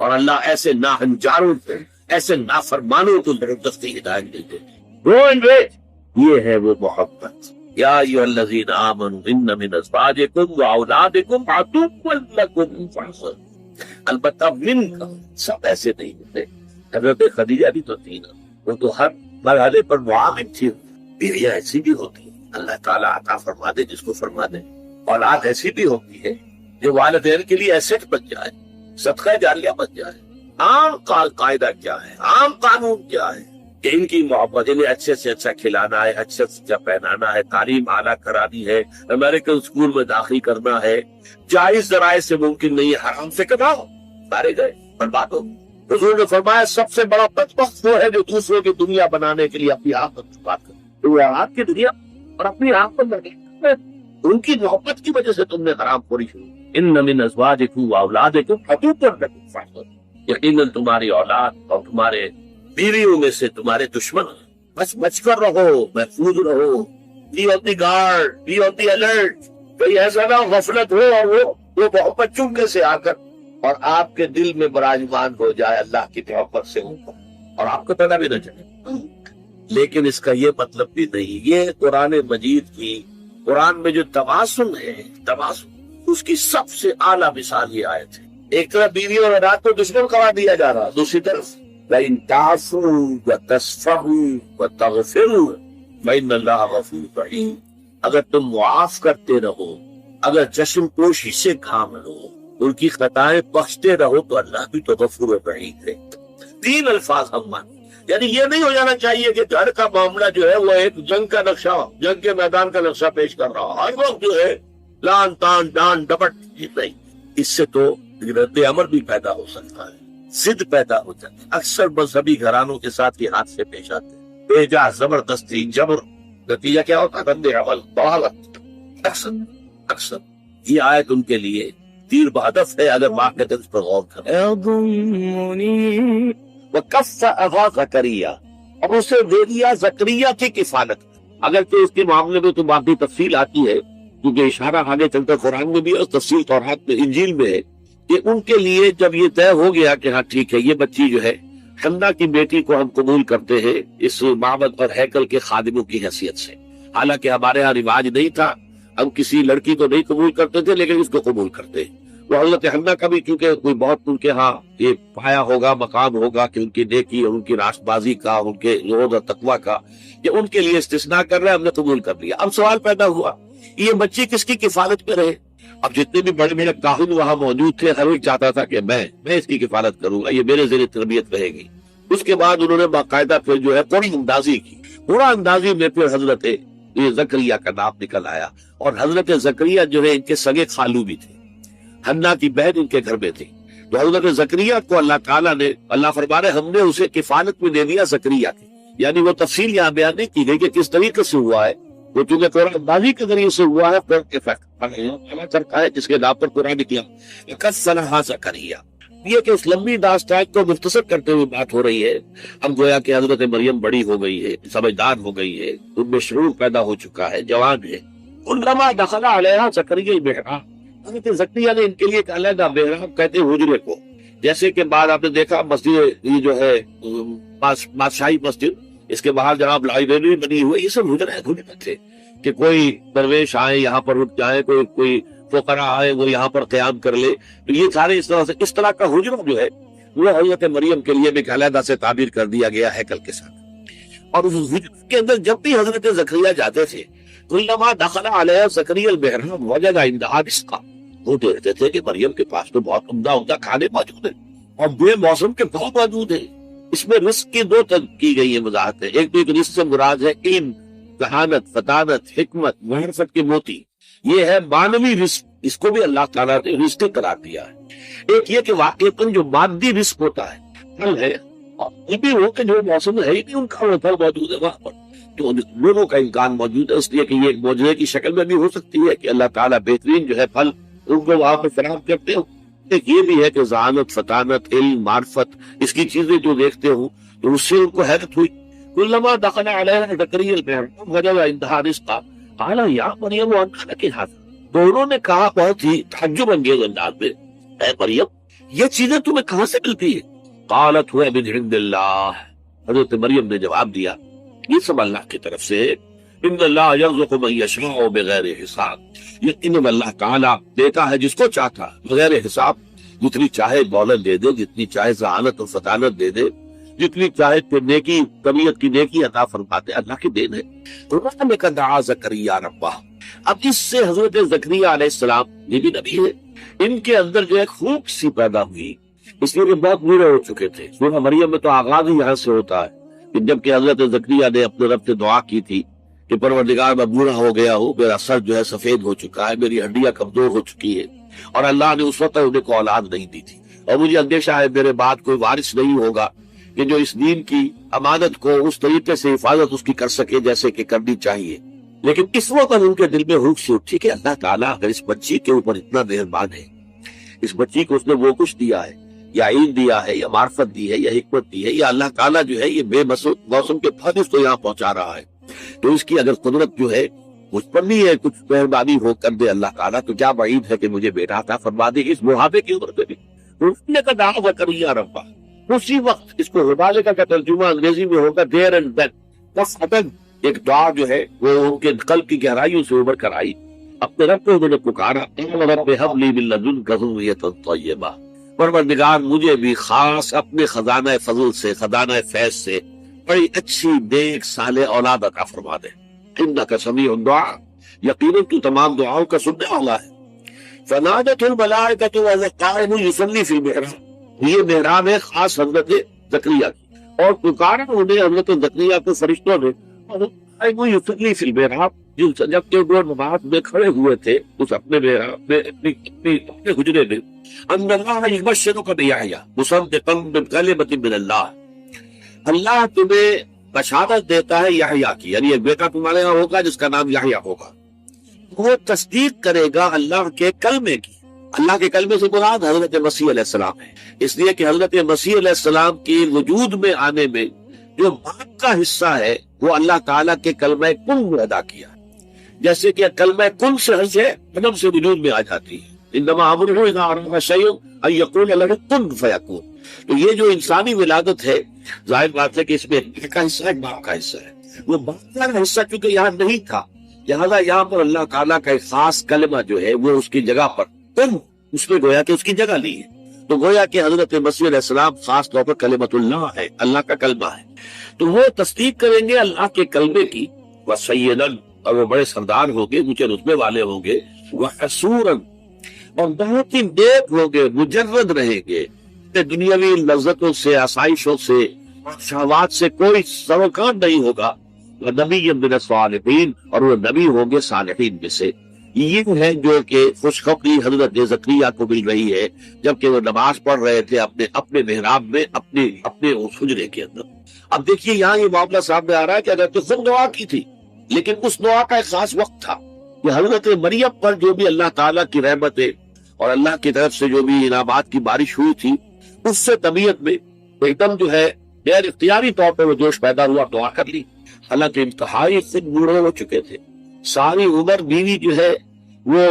اور اللہ ایسے ناہنجاروں کو، ایسے نافرمانوں کو زبردستی ہدایت دیتے ہیں. گو اینڈ ویٹ، یہ ہے وہ محبت. یا ایھا الذین آمنوا ان من ازواجکم واولادکم عدوا لکم فاحذروا. البتہ من کا سب ایسے نہیں ہوتے. حضرت خدیجہ بھی تو تھی نا، وہ تو ہر مرحلے پر معاون تھی. بیویاں ایسی بھی ہوتی ہیں، اللہ تعالیٰ عطا فرما دے جس کو فرما دے. اولاد ایسی بھی ہوتی ہے جو والدین کے لیے ایسٹ بن جائے، صدقہ جاریہ بن جائے. عام قاعدہ کیا ہے، عام قانون کیا ہے کہ ان کی محبت، انہیں اچھے سے اچھا کھلانا ہے، اچھے سے اچھا پہنانا ہے، تعلیم اعلیٰ کرانی ہے، امریکن اسکول میں داخل کرنا ہے. جائز ذرائع سے ممکن نہیں ہے، حرام سے کماؤ، مارے گئے برباد ہو. حضور نے فرمایا سب سے بڑا بدبخت وہ ہے جو دوسروں کی دنیا بنانے کے لیے اپنی آنکھ پر چھپا کر، تو آپ کی دنیا اور اپنی آنکھ پر لگے ان کی محبت کی وجہ سے تم نے حرام خوری شروع. ان من ازواجکم واولادکم عدوا لکم فاحذروا. یقیناً تمہاری اولاد اور تمہارے بیویوں میں سے تمہارے دشمن ہیں. بس بچ کر رہو، محفوظ رہو. Be on the guard, be on the alert. کہیں ایسا نہ غفلت ہو اور وہ محبت چونکے سے آ کر اور آپ کے دل میں براجمان ہو جائے اللہ کی محبت سے اوپر، اور آپ کو پتہ بھی نہ چلے. لیکن اس کا یہ مطلب بھی نہیں. یہ قرآن مجید کی، قرآن میں جو توازن ہے، توازن اس کی سب سے اعلیٰ مثال یہ آیت ہے. ایک طرف بیوی اور اولاد کو دشمن قرار دیا جا رہا، دوسری طرف لَإِن تَعْفُوا وَتَصْفَحُوا وَتَغْفِرُوا فَإِنَّ اللَّهَ غَفُورٌ رَحِيمٌ. اگر تم معاف کرتے رہو، اگر چشم پوشی سے کام لو، ان کی خطائیں بخشتے رہو، تو اللہ بھی تو غفور رحیم ہے. تین الفاظ ہم مان، یعنی یہ نہیں ہو جانا چاہیے کہ گھر کا معاملہ جو ہے وہ ایک جنگ کا نقشہ، جنگ کے میدان کا نقشہ پیش کر رہا ہر وقت جو ہے لان تان ڈان ڈپٹ. نہیں، اس سے تو رد عمل بھی پیدا ہو سکتا ہے، ضد پیدا ہو جاتی ہے. اکثر مذہبی گھرانوں کے ساتھ یہ حادثے پیش آتے ہیں، بیجا زبردستی جبر، نتیجہ کیا ہوتا ہے؟ رد عمل، بغاوت. اکثر یہ آیت ان کے لیے تیر بہدف ہے اگر واقعہ اس پر غور کریں. وَكَفَّ أَبَا زَكَرِيَّا، اور اسے دے دیا زکریا کی کفالت. اگرچہ اس کے معاملے میں تو باقی تفصیل آتی ہے، کیونکہ اشارہ آگے چلتا قرآن میں بھی اور تفصیل تورات میں، انجیل میں ہے، کہ ان کے لیے جب یہ طے ہو گیا کہ ہاں ٹھیک ہے، یہ بچی جو ہے حنا کی بیٹی کو ہم قبول کرتے ہیں اس معبد اور ہیکل کے خادموں کی حیثیت سے. حالانکہ ہمارے ہاں رواج نہیں تھا، ہم کسی لڑکی کو نہیں قبول کرتے تھے، لیکن اس کو قبول کرتے ہیں. وہ حضرت حنا کا بھی چونکہ کوئی بہت ان کے ہاں یہ پایا ہوگا، مقام ہوگا کہ ان کی نیکی اور ان کی راست بازی کا، ان کے زہد اور تقویٰ کا، کہ ان کے لیے استثناء کر رہے ہیں، ہم نے قبول کر لیا. اب سوال پیدا ہوا یہ بچی کس کی کفالت میں رہے؟ اب جتنے بھی بڑے بڑے کاہن وہاں موجود تھے، ہر ایک چاہتا تھا کہ میں اس کی کفالت کروں گا، یہ میرے زیر تربیت رہے گی. اس کے بعد انہوں نے باقاعدہ پھر جو ہے قرآن اندازی کی. قرآن اندازی میں پھر حضرت یہ زکریا کا نام نکل آیا. اور حضرت زکریا جو ہے ان کے سگے خالو بھی تھے، حنا کی بہن ان کے گھر میں تھی. تو حضرت زکریا کو اللہ تعالیٰ نے، اللہ فرما رہے ہم نے اسے کفالت میں دے دیا زکریا کی. یعنی وہ تفصیل یہاں بیان نہیں کی گئی کہ کس طریقے سے ہوا ہے، وہ چونکہ قرآن اندازی کے ذریعے سے ہوا ہے، پھر کرتا ہے جس کے نام پر قرآن نکلا. کَسَّلَهَا زکریا. یہ کہ اس لمبی داستان کو مختصر کرتے ہوئے بات ہو رہی ہے. ہم گویا کہ حضرت مریم بڑی ہو گئی ہے، سمجھدار ہو گئی ہے، ان میں شعور پیدا ہو چکا ہے، جوان ہے. کلما دخل علیہا زکریا المحراب، حضرت زکریا نے ان کے لیے ایک علیحدہ محراب کہتے ہیں حجرے کو. جیسے کہ بعد آپ نے دیکھا مسجد یہ جو ہے بادشاہی مسجد، اس کے باہر جناب لائبریری بنی ہوئی، یہ سب حجرے تھے کہ کوئی درویش آئے یہاں پر رک جائے، کوئی فقراء آئے وہ یہاں پر قیام کر لے. تو یہ سارے اس طرح کا حجرہ جو ہے وہ حضرت مریم کے لیے ایک علیحدہ سے تعبیر کر دیا گیا ہیکل کے ساتھ. اور اس حجرے کے اندر جب بھی حضرت زکریا جاتے تھے، کلما دخل علیہ زکریا المحراب وجد عندها رزقا، وہ دیکھتے تھے کہ مریم کے پاس تو بہت عمدہ کھانے موجود ہیں اور بے موسم کے بہت موجود ہیں. اس میں رزق کی دو کی گئی ہیں وضاحتیں. ایک تو ایک رزق سے مراد ہے علم، ذہانت، فطانت، حکمت، معرفت کے موتی. یہ ہے معنوی رزق، اس کو بھی اللہ تعالیٰ نے رزق قرار دیا ہے. ایک یہ کہ واقعتاً جو مادی رزق ہوتا ہے، پھل ہے، اور یہ بھی ہو کہ جو موسم ہے ہی نہیں ان کا وہ پھل موجود ہے وہاں پر، تو لوگوں کا امکان موجود ہے. اس لیے کہ یہ ایک معجزے کی شکل میں بھی ہو سکتی ہے کہ اللہ تعالیٰ بہترین جو ہے پھل ان کو وہاں پہ فراہم کرتے ہو. ایک یہ بھی ہے کہ ذہانت، فطانت، علم، معرفت، اس کی چیزیں جو دیکھتے ہوں تو اس سے ان کو حیرت ہوئی. کلما دخل علیہ زکریا المحراب وجد عندها رزقا قال یا مریم انى لك هذا. تو انہوں نے کہا بہت ہی تعجب انگیز انداز میں، اے مریم یہ چیزیں تمہیں کہاں سے ملتی ہے؟ قالت هو من عند اللہ، حضرت مریم نے جواب دیا یہ سب اللہ کی طرف سے، ان اللہ یرزق من یشاء بغیر حساب، یقیناً اللہ تعالیٰ دیتا ہے جس کو چاہتا بغیر حساب، جتنی چاہے دولت دے دے، جتنی چاہے ذہانت اور فطانت دے دے، جتنی چاہے کہ نیکی طبیعت کی نیکی عطا فرماتے، اللہ کی دین ہے۔ قرآن کا دعا زکریا ربہ، اب اس سے حضرت زکریا علیہ السلام یہ بھی نبی ہے، ان کے اندر جو ایک خوب سی پیدا ہوئی، اس لیے بہت بوڑھے ہو چکے تھے۔ سورہ مریم میں تو آغاز ہی یہاں سے ہوتا ہے کہ جب کہ حضرت زکریا نے اپنے رب سے دعا کی تھی کہ پروردگار میں بوڑھا ہو گیا ہوں، میرا سر جو ہے سفید ہو چکا ہے، میری ہڈیاں کمزور ہو چکی ہے، اور اللہ نے اس وقت انہیں کو اولاد نہیں دی تھی، اور مجھے اندیشہ ہے میرے بعد کوئی وارث نہیں ہوگا کہ جو اس دین کی امانت کو اس طریقے سے حفاظت اس کی کر سکے جیسے کہ کرنی چاہیے۔ لیکن اس وقت ان کے دل میں ہوش سے اٹھی کہ اللہ تعالیٰ اگر اس بچی کے اوپر اتنا مہربان ہے، اس بچی کو اس نے وہ کچھ دیا ہے، یا علم دیا ہے، یا معرفت دی ہے، یا حکمت دی ہے، یا اللہ تعالیٰ جو ہے یہ بے موسم کے پھل اس کو یہاں پہنچا رہا ہے، تو اس کی اگر قدرت جو ہے مجھ پر نہیں ہے، کچھ مہربانی ہو کر دے اللہ تعالیٰ، تو کیا بعید ہے کہ مجھے بیٹا عطا فرما دے اس بڑھاپے کی عمر پہ بھی۔ اس نے کہا دعا زکریا ربہ، اسی وقت اس کو مبالغہ کا ترجمہ انگریزی میں ہوگا دیر اینڈ دین، فصبن، ایک دعا جو ہے وہ ان کے قلب کی گہرائیوں سے ابھر کر آئی، اپنے رب کو انہوں نے پکارا، رب ہب لی من لدنک ذریۃ طیبہ، پروردگار مجھے بھی خاص اپنے خزانہ فضل سے، خزانہ فیض سے بڑی اچھی نیک صالح اولاد عطا فرما دے، انک سمیع الدعاء، یقیناً تو تمام دعاؤں کا سننے والا ہے۔ فنادت الملائکۃ وهو قائم یصلی فی المحراب، یہ محراب ہے خاص حضرت زکریا کی، اور پکارا انہیں حضرت زکریا کو فرشتوں نے، قائم یصلی فی المحراب، جب کہ وہ نماز میں کھڑے ہوئے تھے اس اپنے محراب میں، اپنے حجرے میں، ان اللہ یبشرک بیحییٰ مصدقا بکلمۃ من اللہ، اللہ تمہیں بشارت دیتا ہے یحییٰ کی، یعنی ایک بیٹا تمہارے یہاں ہوگا جس کا نام یحییٰ ہوگا، وہ تصدیق کرے گا اللہ کے کلمے کی۔ اللہ کے کلمے سے مراد حضرت مسیح علیہ السلام ہے، اس لیے کہ حضرت مسیح علیہ السلام کی وجود میں آنے میں جو باپ کا حصہ ہے وہ اللہ تعالیٰ کے کلمہ کن میں ادا کیا، جیسے کہ کلمہ کن سے حرف ہے عدم سے وجود میں آ جاتی ہے، انما امرہ اذا اراد شیئا ان یقول له کن فیکون۔ تو یہ جو انسانی ولادت ہے، ظاہر بات ہے کہ اس میں ایک کا حصہ ہے، ایک باپ کا حصہ ہے، وہ باپ کا حصہ چونکہ یہاں نہیں تھا، لہذا یہاں پر اللہ تعالیٰ کا ایک خاص کلمہ جو ہے وہ اس کی جگہ پر کن، اس میں گویا کہ اس کی جگہ لی ہے، تو گویا کہ حضرت مسیح علیہ السلام خاص طور پر کلمۃ اللہ ہے، اللہ کا کلمہ ہے، تو وہ تصدیق کریں گے اللہ کے کلمے کی، وسیداً، اور وہ بڑے سردار ہوں گے، اونچے رتبے والے ہوں گے، وحصوراً، اور بہت ہی نیک ہوں گے، مجرد رہیں گے، دنیاوی لذتوں سے، آسائشوں سے، شہوات سے کوئی سروکان نہیں ہوگا، نبی من الصالحین، اور وہ نبی ہوں گے صالحین میں سے۔ یہ ہے جو کہ خوشخبری حضرت زکریا کو مل رہی ہے جبکہ وہ نماز پڑھ رہے تھے اپنے محراب میں، اپنے اس حجرے کے اندر۔ اب دیکھیے یہاں یہ معاملہ سامنے آ رہا ہے کہ اگر تو خود دعا کی تھی، لیکن اس دعا کا ایک خاص وقت تھا کہ حضرت مریم پر جو بھی اللہ تعالیٰ کی رحمتیں اور اللہ کی طرف سے جو بھی انعامات کی بارش ہوئی تھی، اس سے طبیعت میں ایک دم جو ہے غیر اختیاری طور پہ وہ جوش پیدا ہوا، دعا کر لی، حالانکہ انتہائی خود بوڑھے ہو چکے تھے، ساری عمر بیوی جو ہے وہ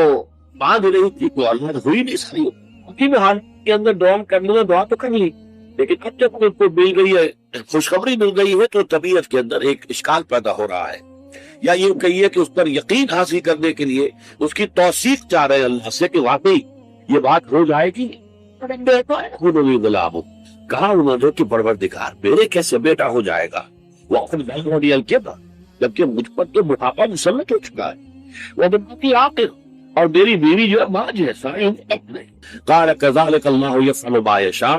باندھ رہی تھی، کوئی اولاد ہوئی نہیں، ساری اسی میں حال کے اندر دعا کرنے میں دعا تو کر لی، لیکن اب جب ان کو مل گئی ہے، خوشخبری مل گئی ہے، تو طبیعت کے اندر ایک اشکال پیدا ہو رہا ہے، یا یہ کہیے کہ اس پر یقین حاصل کرنے کے لیے اس کی توثیق چاہ رہے ہیں اللہ سے کہ واقعی یہ بات ہو جائے گی۔ کہا انہوں نے کہ پروردگار میرے کیسے بیٹا ہو جائے گا، جبکہ مجھ پر تو بڑھاپا مسلط ہو چکا ہے، وہ بناتی عاقل، اور میری بیوی جو ہے ماں جو ہے ساری اپنے۔ قال كذلك الله يفعل ما يشاء،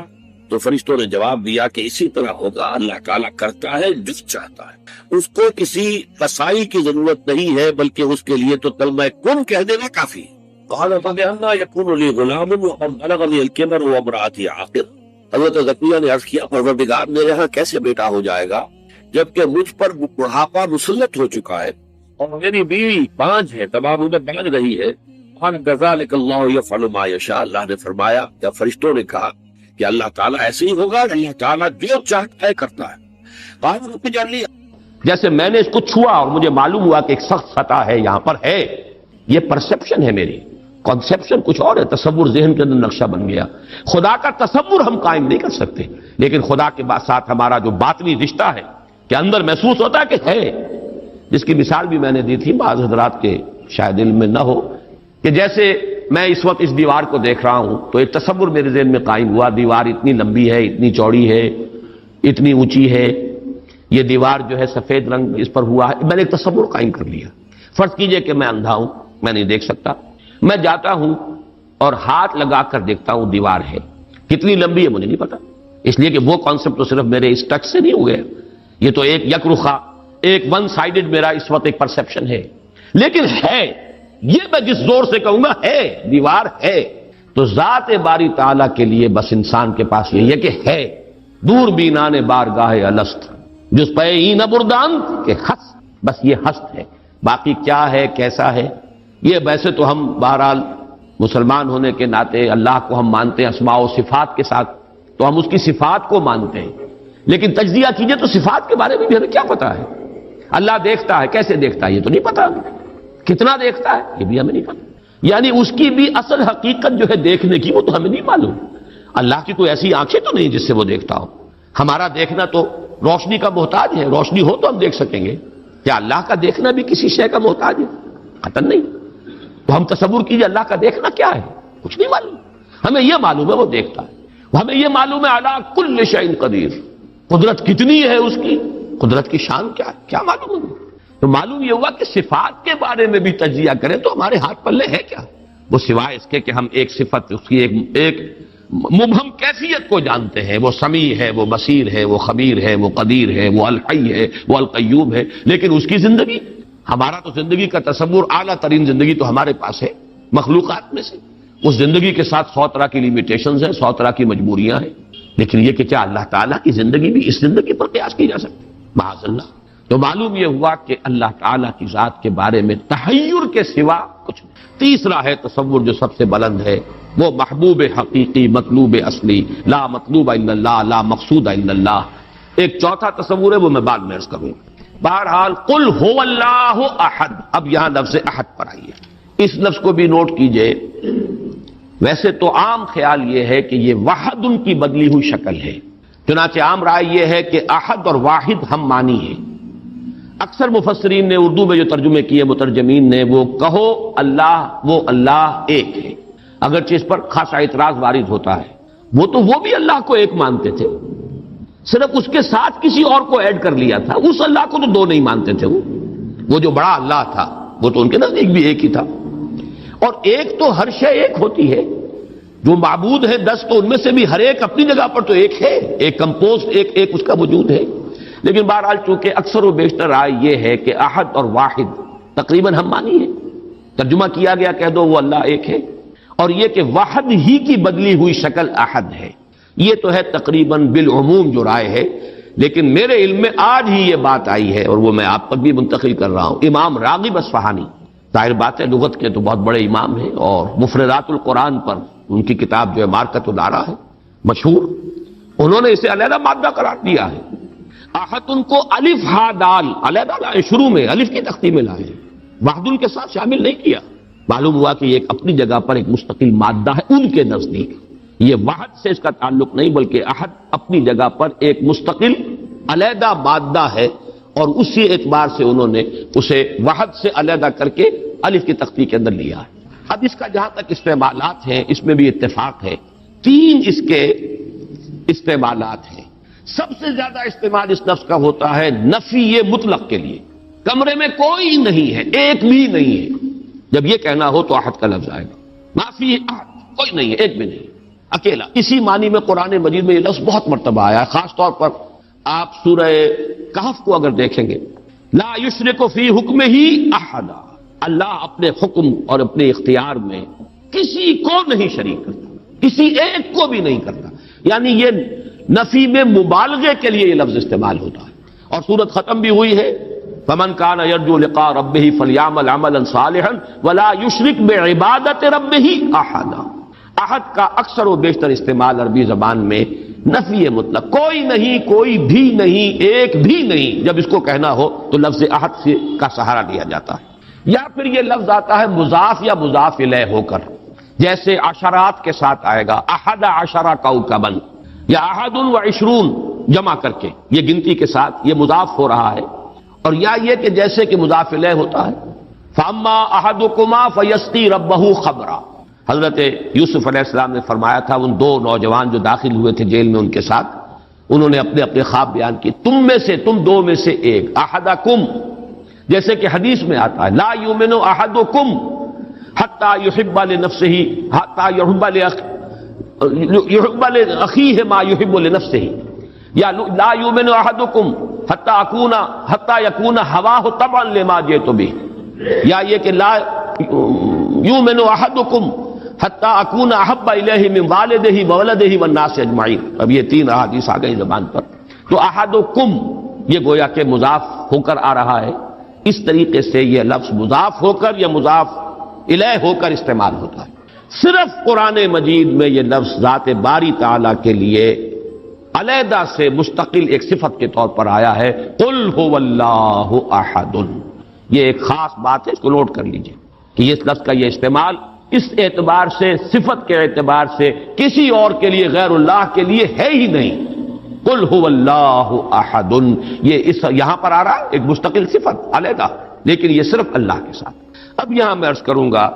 تو فرشتوں نے جواب دیا کہ اسی طرح ہوگا، اللہ تعالیٰ کرتا ہے جو چاہتا ہے، اس کو کسی رسائی کی ضرورت نہیں ہے، بلکہ اس کے لیے تو کلمہ کن کہہ دینا کافی ہے۔ قال فبأنى يكون لي غلام وقد بلغني الكبر وامرأتي عاقر، حضرت زکریا نے عرض کیا پروردگار میرے ہاں کیسے بیٹا ہو جائے گا جبکہ مجھ پر بڑھاپا مسلط ہو چکا ہے اور میری بیوی بانجھ ہے، تمام عمر بانجھ رہی ہے۔ قال كذلك الله يفعل ما يشاء، اللہ نے فرمایا یا فرشتوں نے کہا کہ اللہ تعالیٰ ایسے ہی ہوگا، اللہ تعالیٰ جو چاہتا ہے کرتا ہے۔ قال رب اجعل لي، جیسے میں نے اس کو چھوا اور مجھے معلوم ہوا کہ ایک سخت خطا ہے یہاں پر ہے، یہ پرسپشن ہے میری، کانسیپشن کچھ اور ہے، تصور ذہن کے اندر نقشہ بن گیا. خدا کا تصور ہم قائم نہیں کر سکتے، لیکن خدا کے ساتھ ہمارا جو باطنی رشتہ ہے کہ اندر محسوس ہوتا ہے کہ ہے، جس کی مثال بھی میں نے دی تھی، بعض حضرات کے شاید علم میں نہ ہو، کہ جیسے میں اس وقت اس دیوار کو دیکھ رہا ہوں تو ایک تصور میرے ذہن میں قائم ہوا، دیوار اتنی لمبی ہے، اتنی چوڑی ہے، اتنی اونچی ہے، یہ دیوار جو ہے سفید رنگ اس پر ہوا ہے، میں نے ایک تصور قائم کر لیا. فرض کیجئے کہ میں اندھا ہوں، میں نہیں دیکھ سکتا، میں جاتا ہوں اور ہاتھ لگا کر دیکھتا ہوں دیوار ہے، کتنی لمبی ہے مجھے نہیں پتا، اس لیے کہ وہ کانسیپٹ تو صرف میرے اس ٹچ سے نہیں ہو گیا، یہ تو ایک یک رخا، ایک ون سائیڈڈ میرا اس وقت ایک پرسیپشن ہے، لیکن ہے، یہ میں جس زور سے کہوں گا ہے، دیوار ہے. تو ذات باری تعالیٰ کے لیے بس انسان کے پاس یہ کہ ہے، دور بینان بارگاہ الست جس پہ این بردان کہ ہست، بس یہ ہست ہے. باقی کیا ہے کیسا ہے یہ ویسے تو ہم بہرحال مسلمان ہونے کے ناطے اللہ کو ہم مانتے ہیں اسماء و صفات کے ساتھ، تو ہم اس کی صفات کو مانتے ہیں، لیکن تجزیہ کیجئے تو صفات کے بارے میں بھی ہمیں کیا پتا ہے. اللہ دیکھتا ہے، کیسے دیکھتا ہے یہ تو نہیں پتا، کتنا دیکھتا ہے یہ بھی ہمیں نہیں پتا، یعنی اس کی بھی اصل حقیقت جو ہے دیکھنے کی وہ تو ہمیں نہیں معلوم. اللہ کی کوئی ایسی آنکھیں تو نہیں جس سے وہ دیکھتا ہو. ہمارا دیکھنا تو روشنی کا محتاج ہے، روشنی ہو تو ہم دیکھ سکیں گے. کیا اللہ کا دیکھنا بھی کسی شے کا محتاج ہے؟ قطعاً نہیں. تو ہم تصور کیجئے اللہ کا دیکھنا کیا ہے، کچھ نہیں معلوم. ہمیں یہ معلوم ہے وہ دیکھتا ہے، ہمیں یہ معلوم ہے علی کل شیء قدیر، قدرت کتنی ہے اس کی، قدرت کی شان کیا ہے، کیا معلوم ہے. تو معلوم یہ ہوا کہ صفات کے بارے میں بھی تجزیہ کریں تو ہمارے ہاتھ پلے ہے کیا، وہ سوائے اس کے کہ ہم ایک صفت اس کی ایک مبہم کیفیت کو جانتے ہیں، وہ سمیع ہے، وہ بصیر ہے، وہ خبیر ہے، وہ قدیر ہے، وہ الحی ہے، وہ القیوم ہے، لیکن اس کی زندگی، ہمارا تو زندگی کا تصور اعلیٰ ترین زندگی تو ہمارے پاس ہے مخلوقات میں سے، اس زندگی کے ساتھ 100 طرح کی لیمیٹیشنز ہیں، 100 طرح کی مجبوریاں ہیں، لیکن یہ کہ کیا اللہ تعالیٰ کی زندگی بھی اس زندگی پر قیاس کی جا سکتی؟ معاذ اللہ. تو معلوم یہ ہوا کہ اللہ تعالیٰ کی ذات کے بارے میں تحیر کے سوا کچھ نہیں. تیسرا ہے تصور جو سب سے بلند ہے، وہ محبوب حقیقی، مطلوب اصلی، لا مطلوب الا اللہ، لا مقصود الا اللہ. ایک چوتھا تصور ہے وہ میں بعد میں عرض کروں. بہرحال قل هو اللہ احد، اب یہاں لفظ احد پر آئیے، اس لفظ کو بھی نوٹ کیجئے. ویسے تو عام خیال یہ ہے کہ یہ واحد ان کی بدلی ہوئی شکل ہے، چنانچہ عام رائے یہ ہے کہ احد اور واحد ہم معنی ہے. اکثر مفسرین نے اردو میں جو ترجمے کیے مترجمین نے، وہ کہو اللہ، وہ اللہ ایک ہے، اگرچہ اس پر خاصا اعتراض وارد ہوتا ہے. وہ بھی اللہ کو ایک مانتے تھے، صرف اس کے ساتھ کسی اور کو ایڈ کر لیا تھا. اس اللہ کو تو دو نہیں مانتے تھے، وہ جو بڑا اللہ تھا وہ تو ان کے نزدیک بھی ایک ہی تھا. اور ایک تو ہر شے ایک ہوتی ہے، جو معبود ہے 10 تو ان میں سے بھی ہر ایک اپنی جگہ پر تو ایک ہے، ایک کمپوزڈ ایک اس کا وجود ہے. لیکن بہرحال چونکہ اکثر و بیشتر رائے یہ ہے کہ احد اور واحد تقریباً ہم مانی ہے، ترجمہ کیا گیا کہہ دو وہ اللہ ایک ہے، اور یہ کہ واحد ہی کی بدلی ہوئی شکل احد ہے، یہ تو ہے تقریباً بالعموم جو رائے ہے. لیکن میرے علم میں آج ہی یہ بات آئی ہے اور وہ میں آپ تک بھی منتقل کر رہا ہوں. امام راغب اصفہانی، ظاہر بات ہے لغت کے تو بہت بڑے امام ہیں، اور مفردات القرآن پر ان کی کتاب جو ہے مارکت الدارا ہے مشہور، انہوں نے اسے علیحدہ مادہ قرار دیا ہے. احد ان کو الف ہا دال علیحدہ لائے، شروع میں الف کی تختی میں لائے، وحد ان کے ساتھ شامل نہیں کیا. معلوم ہوا کہ یہ ایک اپنی جگہ پر ایک مستقل مادہ ہے ان کے نزدیک. یہ وحد سے اس کا تعلق نہیں، بلکہ احد اپنی جگہ پر ایک مستقل علیحدہ مادہ ہے، اور اسی اعتبار سے انہوں نے اسے وحد سے علیحدہ کر کے الف کی تختی کے اندر لیا ہے. اب اس کا جہاں تک استعمالات ہیں اس میں بھی اتفاق ہے. 3 اس کے استعمالات ہیں. سب سے زیادہ استعمال اس لفظ کا ہوتا ہے نفی مطلق کے لیے، کمرے میں کوئی نہیں ہے، ایک بھی نہیں ہے. جب یہ کہنا ہو تو احد کا لفظ آئے گا. نافی احد، کوئی نہیں ہے، ایک بھی نہیں، اکیلا. اسی معنی میں قرآن مجید میں یہ لفظ بہت مرتبہ آیا ہے، خاص طور پر آپ سورہ کہف کو اگر دیکھیں گے، لا یشرک فی حکمہ احد، اللہ اپنے حکم اور اپنے اختیار میں کسی کو نہیں شریک کرتا، کسی ایک کو بھی نہیں کرتا. یعنی یہ نفی میں مبالغے کے لیے یہ لفظ استعمال ہوتا ہے. اور سورت ختم بھی ہوئی ہے فمن کان یرجو لقاء ربہ فلیعمل عملا صالحا ولا یشرک بعبادۃ ربہ احدا. احد کا اکثر و بیشتر استعمال عربی زبان میں نفی مطلق، کوئی نہیں، کوئی بھی نہیں، ایک بھی نہیں. جب اس کو کہنا ہو تو لفظ احد کا سہارا لیا جاتا ہے. یا پھر یہ لفظ آتا ہے مضاف یا مضاف الیہ ہو کر، جیسے عشرات کے ساتھ آئے گا، احد عشرہ کوكبا یا احد و عشرون جمع کر کے، یہ گنتی کے ساتھ یہ مضاف ہو رہا ہے، اور یا یہ کہ جیسے کہ مضاف الیہ ہوتا ہے، فاما احدکما فیسقی ربہ خمرا۔ حضرت یوسف علیہ السلام نے فرمایا تھا ان دو نوجوان جو داخل ہوئے تھے جیل میں ان کے ساتھ، انہوں نے اپنے اپنے خواب بیان کیے، تم دو میں سے ایک، احدکم، جیسے کہ حدیث میں آتا ہے لا یؤمن احدکم حتی یحب لنفسہ حتی یحب لاخیہ ما یحب لنفسہ، یا لا یؤمن احدکم حتی یکون ہواہ طبعا لما جئت بہ، یا یہ کہ لا یؤمن احدکم حتی اکون احب الیہ من والدہ وولدہ والناس اجمعین۔ اب یہ تین احادیث آ گئی زبان پر، تو احدکم یہ گویا کہ مضاف ہو کر آ رہا ہے، اس طریقے سے یہ لفظ مضاف ہو کر یا مضاف الیہ ہو کر استعمال ہوتا ہے۔ صرف قرآن مجید میں یہ لفظ ذات باری تعالیٰ کے لیے علیحدہ سے مستقل ایک صفت کے طور پر آیا ہے، قل هو اللہ احد۔ یہ ایک خاص بات ہے، اس کو نوٹ کر لیجئے کہ اس لفظ کا یہ استعمال اس اعتبار سے، صفت کے اعتبار سے کسی اور کے لیے غیر اللہ کے لیے ہے ہی نہیں۔ قل هو اللہ احد، یہ یہاں پر آ رہا ہے ایک مستقل صفت علیحدہ، لیکن یہ صرف اللہ کے ساتھ۔ اب یہاں میں عرض کروں گا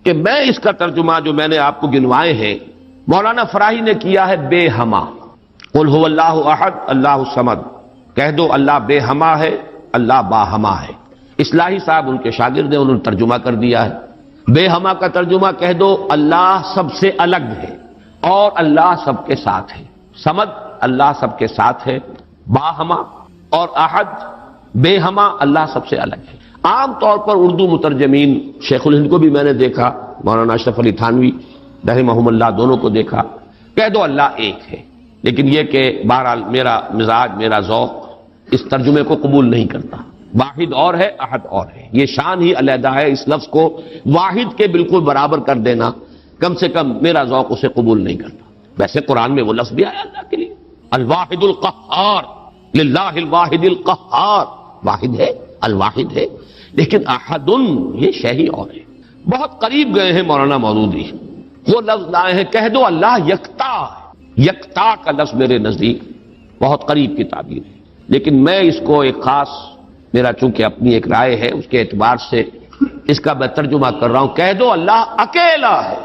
کہ میں اس کا ترجمہ جو میں نے آپ کو گنوائے ہیں مولانا فراہی نے کیا ہے بے ہما۔ قل هو اللہ احد اللہ الصمد، کہہ دو اللہ بے ہما ہے، اللہ باہما ہے۔ اصلاحی صاحب ان کے شاگرد ہیں، انہوں نے ترجمہ کر دیا ہے بے ہما کا ترجمہ کہہ دو اللہ سب سے الگ ہے اور اللہ سب کے ساتھ ہے۔ صمد اللہ سب کے ساتھ ہے، باہما اور احد بے ہما اللہ سب سے الگ ہے۔ عام طور پر اردو مترجمین، شیخ الہند کو بھی میں نے دیکھا، مولانا اشرف علی تھانوی رحمہم اللہ دونوں کو دیکھا، کہہ دو اللہ ایک ہے، لیکن یہ کہ بہرحال میرا مزاج، میرا ذوق اس ترجمے کو قبول نہیں کرتا۔ واحد اور ہے، احد اور ہے، یہ شان ہی علیحدہ ہے، اس لفظ کو واحد کے بالکل برابر کر دینا کم سے کم میرا ذوق اسے قبول نہیں کرتا۔ ویسے قرآن میں وہ لفظ بھی آیا اللہ کے لیے، الواحد القہار، للہ الواحد القہار، واحد ہے، الواحد ہے، لیکن احد یہ شے ہی اور ہے۔ بہت قریب گئے ہیں مولانا مودودی، وہ لفظ لائے ہیں کہہ دو اللہ یکتا ہے۔ یکتا کا لفظ میرے نزدیک بہت قریب کی تعبیر ہے، لیکن میں اس کو ایک خاص، میرا چونکہ اپنی ایک رائے ہے اس کے اعتبار سے اس کا میں ترجمہ کر رہا ہوں، کہہ دو اللہ اکیلا ہے۔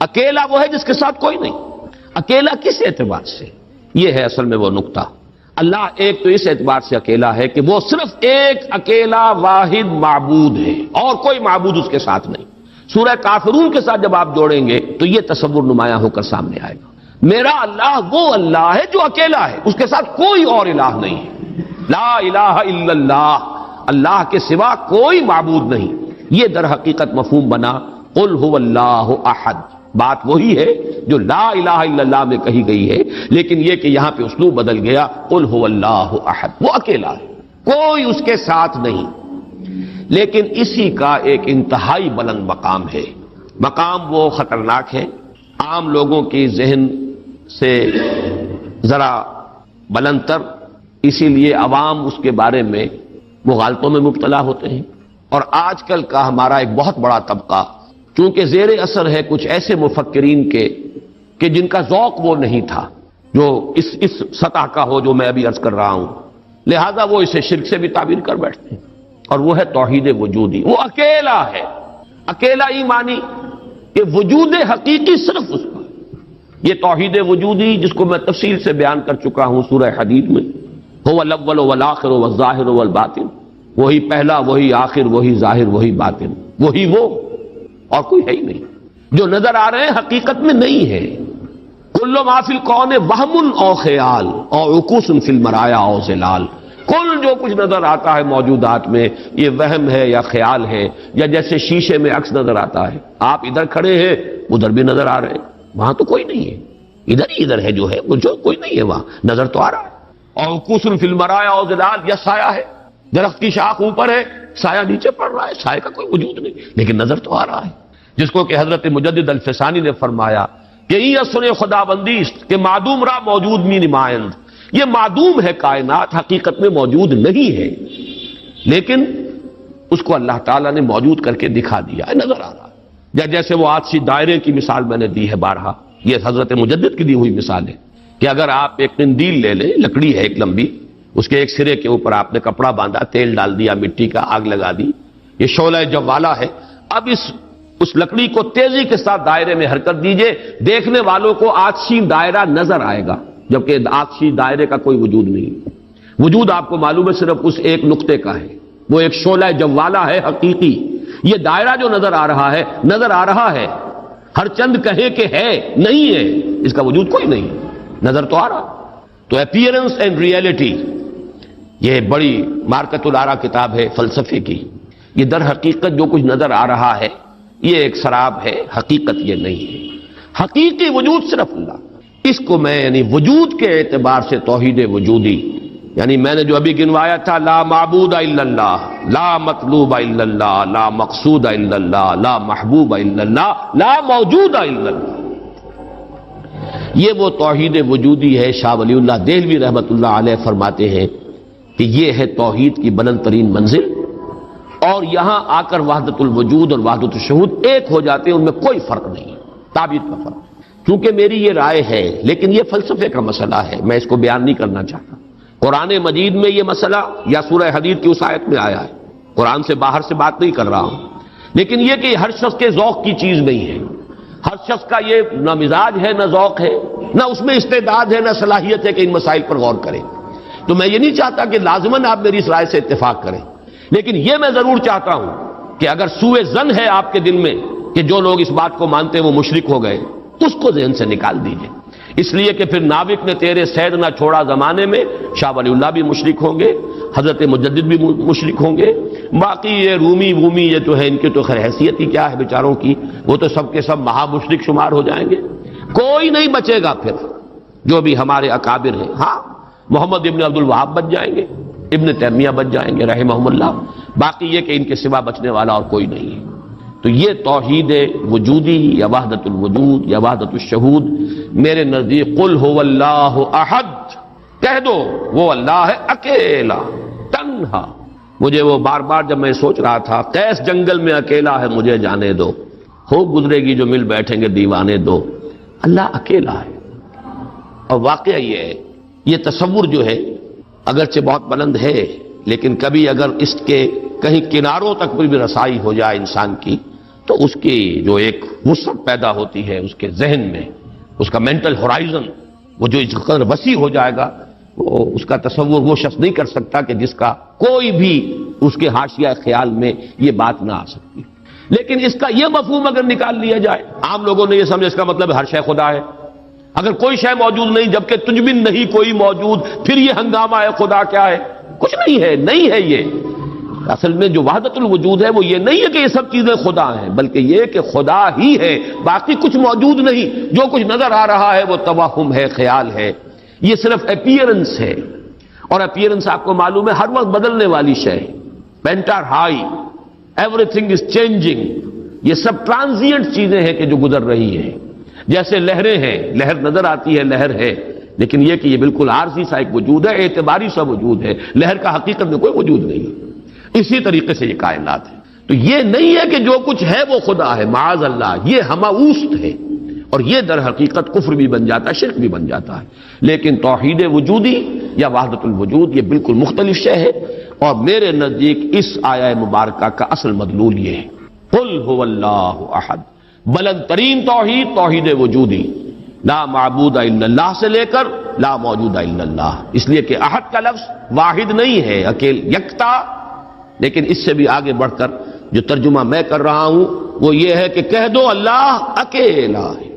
اکیلا وہ ہے جس کے ساتھ کوئی نہیں۔ اکیلا کس اعتبار سے؟ یہ ہے اصل میں وہ نقطہ۔ اللہ ایک تو اس اعتبار سے اکیلا ہے کہ وہ صرف ایک اکیلا واحد معبود ہے اور کوئی معبود اس کے ساتھ نہیں۔ سورہ کافرون کے ساتھ جب آپ جوڑیں گے تو یہ تصور نمایاں ہو کر سامنے آئے گا، میرا اللہ وہ اللہ ہے جو اکیلا ہے، اس کے ساتھ کوئی اور الہ نہیں ہے۔ لا الہ الا اللہ، اللہ کے سوا کوئی معبود نہیں۔ یہ در حقیقت مفہوم بنا قل هو اللہ احد، بات وہی ہے جو لا الہ الا اللہ میں کہی گئی ہے، لیکن یہ کہ یہاں پہ اسلوب بدل گیا، قل هو اللہ احد، وہ اکیلا ہے، کوئی اس کے ساتھ نہیں۔ لیکن اسی کا ایک انتہائی بلند مقام ہے، مقام وہ خطرناک ہے، عام لوگوں کی ذہن سے ذرا بلند تر، اسی لیے عوام اس کے بارے میں مغالطوں میں مبتلا ہوتے ہیں۔ اور آج کل کا ہمارا ایک بہت بڑا طبقہ چونکہ زیر اثر ہے کچھ ایسے مفکرین کے کہ جن کا ذوق وہ نہیں تھا جو اس سطح کا ہو جو میں ابھی عرض کر رہا ہوں، لہذا وہ اسے شرک سے بھی تعبیر کر بیٹھتے ہیں، اور وہ ہے توحید وجودی۔ وہ اکیلا ہے، اکیلا ایمانی کہ وجود حقیقی صرف اس کا۔ یہ توحید وجودی جس کو میں تفصیل سے بیان کر چکا ہوں سورہ حدید میں، هو الاول والآخر والظاہر والباطن، وہی پہلا، وہی آخر، وہی ظاہر، وہی باطن، وہی وہ، اور کوئی ہے ہی نہیں۔ جو نظر آ رہے ہیں حقیقت میں نہیں ہے۔ کل ما فی الکون وہم او خیال او عکوس فی المرایا او ظلال، کل جو کچھ نظر آتا ہے موجودات میں یہ وہم ہے یا خیال ہے، یا جیسے شیشے میں عکس نظر آتا ہے، آپ ادھر کھڑے ہیں ادھر بھی نظر آ رہے ہیں، وہاں تو کوئی نہیں ہے، ادھر ہی ادھر ہے جو ہے، وہ جو کوئی نہیں ہے وہاں نظر تو آ رہا ہے۔ اور عکوس فی المرایا او ظلال، یا سایہ ہے، درخت کی شاخ اوپر ہے، سایہ نیچے پڑ رہا ہے، سایہ کا کوئی وجود نہیں، لیکن نظر تو آ رہا ہے۔ جس کو کہ حضرت مجدد الفسانی نے فرمایا کہ یہ اصل خدا بندی است کہ معدوم را موجود می نمائند، یہ معدوم ہے کائنات، حقیقت میں موجود نہیں ہے، لیکن اس کو اللہ تعالیٰ نے موجود کر کے دکھا دیا ہے، نظر آ رہا ہے۔ یا جیسے وہ آتشی دائرے کی مثال میں نے دی ہے بارہا، یہ حضرت مجدد کی دی ہوئی مثال ہے کہ اگر آپ ایک قندیل لے لیں، لکڑی ہے ایک لمبی، اس کے ایک سرے کے اوپر آپ نے کپڑا باندھا، تیل ڈال دیا، مٹی کا، آگ لگا دی، یہ شعلہ جوالا ہے، اب اس لکڑی کو تیزی کے ساتھ دائرے میں حرکت دیجئے، دیکھنے والوں کو آتشی دائرہ نظر آئے گا، جبکہ آتشی دائرے کا کوئی وجود نہیں، وجود آپ کو معلوم ہے صرف اس ایک نقطے کا ہے، وہ ایک شعلہ جوالا ہے حقیقی۔ یہ دائرہ جو نظر آ رہا ہے، ہر چند کہے کہ ہے، نہیں ہے، اس کا وجود کوئی نہیں، نظر تو آ رہا۔ تو اپیئرنس اینڈ ریئلٹی، یہ بڑی مارکت الآرا کتاب ہے فلسفے کی، یہ در حقیقت جو کچھ نظر آ رہا ہے یہ ایک سراب ہے، حقیقت یہ نہیں ہے، حقیقی وجود صرف اللہ۔ اس کو میں یعنی وجود کے اعتبار سے توحید وجودی، یعنی میں نے جو ابھی گنوایا تھا، لا معبود الا اللہ، لا مطلوب الا اللہ، لا مقصود الا اللہ، لا محبوب الا اللہ، لا موجود الا اللہ، یہ وہ توحید وجودی ہے۔ شاہ ولی اللہ دہلوی رحمت اللہ علیہ فرماتے ہیں کہ یہ ہے توحید کی بلند ترین منزل، اور یہاں آ کر وحدت الوجود اور وحدت الشہود ایک ہو جاتے ہیں، ان میں کوئی فرق نہیں، تعبیر کا فرق۔ کیونکہ میری یہ رائے ہے، لیکن یہ فلسفے کا مسئلہ ہے، میں اس کو بیان نہیں کرنا چاہتا۔ قرآن مجید میں یہ مسئلہ یا سورہ حدید کی اس آیت میں آیا ہے، قرآن سے باہر سے بات نہیں کر رہا ہوں، لیکن یہ کہ ہر شخص کے ذوق کی چیز نہیں ہے، ہر شخص کا یہ نہ مزاج ہے، نہ ذوق ہے، نہ اس میں استعداد ہے، نہ صلاحیت ہے کہ ان مسائل پر غور کرے۔ تو میں یہ نہیں چاہتا کہ لازماً آپ میری اس رائے سے اتفاق کریں، لیکن یہ میں ضرور چاہتا ہوں کہ اگر سوء ظن ہے آپ کے دل میں کہ جو لوگ اس بات کو مانتے ہیں وہ مشرک ہو گئے، اس کو ذہن سے نکال دیجئے، اس لیے کہ پھر ناوک نے تیرے سید نہ چھوڑا زمانے میں، شاہ ولی اللہ بھی مشرک ہوں گے، حضرت مجدد بھی مشرک ہوں گے، باقی یہ رومی یہ تو ہے، ان کی تو خیر حیثیت ہی کیا ہے بیچاروں کی، وہ تو سب کے سب مہا مشرک شمار ہو جائیں گے، کوئی نہیں بچے گا پھر جو بھی ہمارے اکابر ہیں۔ ہاں، محمد ابن عبد الوہاب بچ جائیں گے، ابن تیمیہ بچ جائیں گے رحمہم اللہ، باقی یہ کہ ان کے سوا بچنے والا اور کوئی نہیں ہے۔ تو یہ توحید وجودی یا وحدت الوجود یا وحدت الشہود میرے نزدیک قل هو اللہ احد، کہہ دو وہ اللہ ہے اکیلا تنہا۔ مجھے وہ بار بار جب میں سوچ رہا تھا قیس جنگل میں اکیلا ہے، مجھے جانے دو، ہو گزرے گی جو مل بیٹھیں گے دیوانے دو، اللہ اکیلا ہے۔ اور واقعہ یہ ہے، یہ تصور جو ہے اگرچہ بہت بلند ہے، لیکن کبھی اگر اس کے کہیں کناروں تک بھی رسائی ہو جائے انسان کی، تو اس کی جو ایک وسعت پیدا ہوتی ہے اس کے ذہن میں، اس کا مینٹل ہورائزن وہ جو اس قدر وسیع ہو جائے گا، وہ اس کا تصور وہ شخص نہیں کر سکتا کہ جس کا کوئی بھی اس کے حاشیہ خیال میں یہ بات نہ آ سکتی۔ لیکن اس کا یہ مفہوم اگر نکال لیا جائے، عام لوگوں نے یہ سمجھا اس کا مطلب ہر شے خدا ہے، اگر کوئی شے موجود نہیں جبکہ تجھ بن نہیں کوئی موجود، پھر یہ ہنگامہ ہے خدا کیا ہے؟ کچھ نہیں ہے، نہیں ہے۔ یہ اصل میں جو وحدت الوجود ہے وہ یہ نہیں ہے کہ یہ سب چیزیں خدا ہیں، بلکہ یہ کہ خدا ہی ہے، باقی کچھ موجود نہیں، جو کچھ نظر آ رہا ہے وہ توہم ہے، خیال ہے، یہ صرف اپیئرنس ہے، اور اپیئرنس آپ کو معلوم ہے ہر وقت بدلنے والی شے ہے، painter high, every thing is changing, یہ سب ٹرانزینٹ چیزیں ہیں کہ جو گزر رہی ہیں، جیسے لہریں ہیں، لہر نظر آتی ہے، لہر ہے، لیکن یہ کہ یہ بالکل عارضی سا ایک وجود ہے، اعتباری سا وجود ہے، لہر کا حقیقت میں کوئی وجود نہیں۔ اسی طریقے سے یہ کائنات ہے، تو یہ نہیں ہے کہ جو کچھ ہے وہ خدا ہے، معاذ اللہ، یہ ہماوست ہے، اور یہ در حقیقت کفر بھی بن جاتا ہے، شرک بھی بن جاتا ہے۔ لیکن توحید وجودی یا وحدت الوجود یہ بالکل مختلف شے ہے، اور میرے نزدیک اس آیہ مبارکہ کا اصل مدلول یہ ہے، قل هو اللہ احد، بلند ترین توحید توحید وجودی، لا معبود الا اللہ سے لے کر لا موجود الا اللہ، اس لیے کہ احد کا لفظ واحد نہیں ہے، اکیل یکتا، لیکن اس سے بھی آگے بڑھ کر جو ترجمہ میں کر رہا ہوں وہ یہ ہے کہ کہہ دو اللہ اکیلا ہے،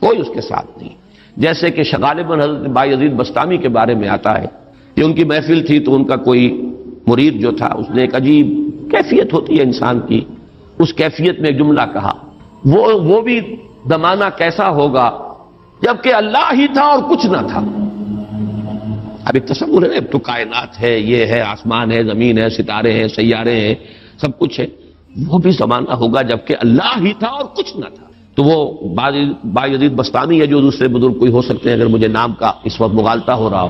کوئی اس کے ساتھ نہیں۔ جیسے کہ غالباً حضرت بایزید بسطامی کے بارے میں آتا ہے کہ ان کی محفل تھی تو ان کا کوئی مرید جو تھا اس نے ایک عجیب کیفیت ہوتی ہے انسان کی، اس کیفیت میں ایک جملہ کہا، وہ بھی زمانہ کیسا ہوگا جبکہ اللہ ہی تھا اور کچھ نہ تھا۔ اب ایک تصور ہے، اب تو کائنات ہے، یہ ہے، آسمان ہے، زمین ہے، ستارے ہیں، سیارے ہیں، سب کچھ ہے، وہ بھی زمانہ ہوگا جبکہ اللہ ہی تھا اور کچھ نہ تھا۔ تو وہ بایزید بسطامی ہے، جو دوسرے بزرگ کوئی ہو سکتے ہیں اگر مجھے نام کا اس وقت مغالطہ ہو رہا ہو،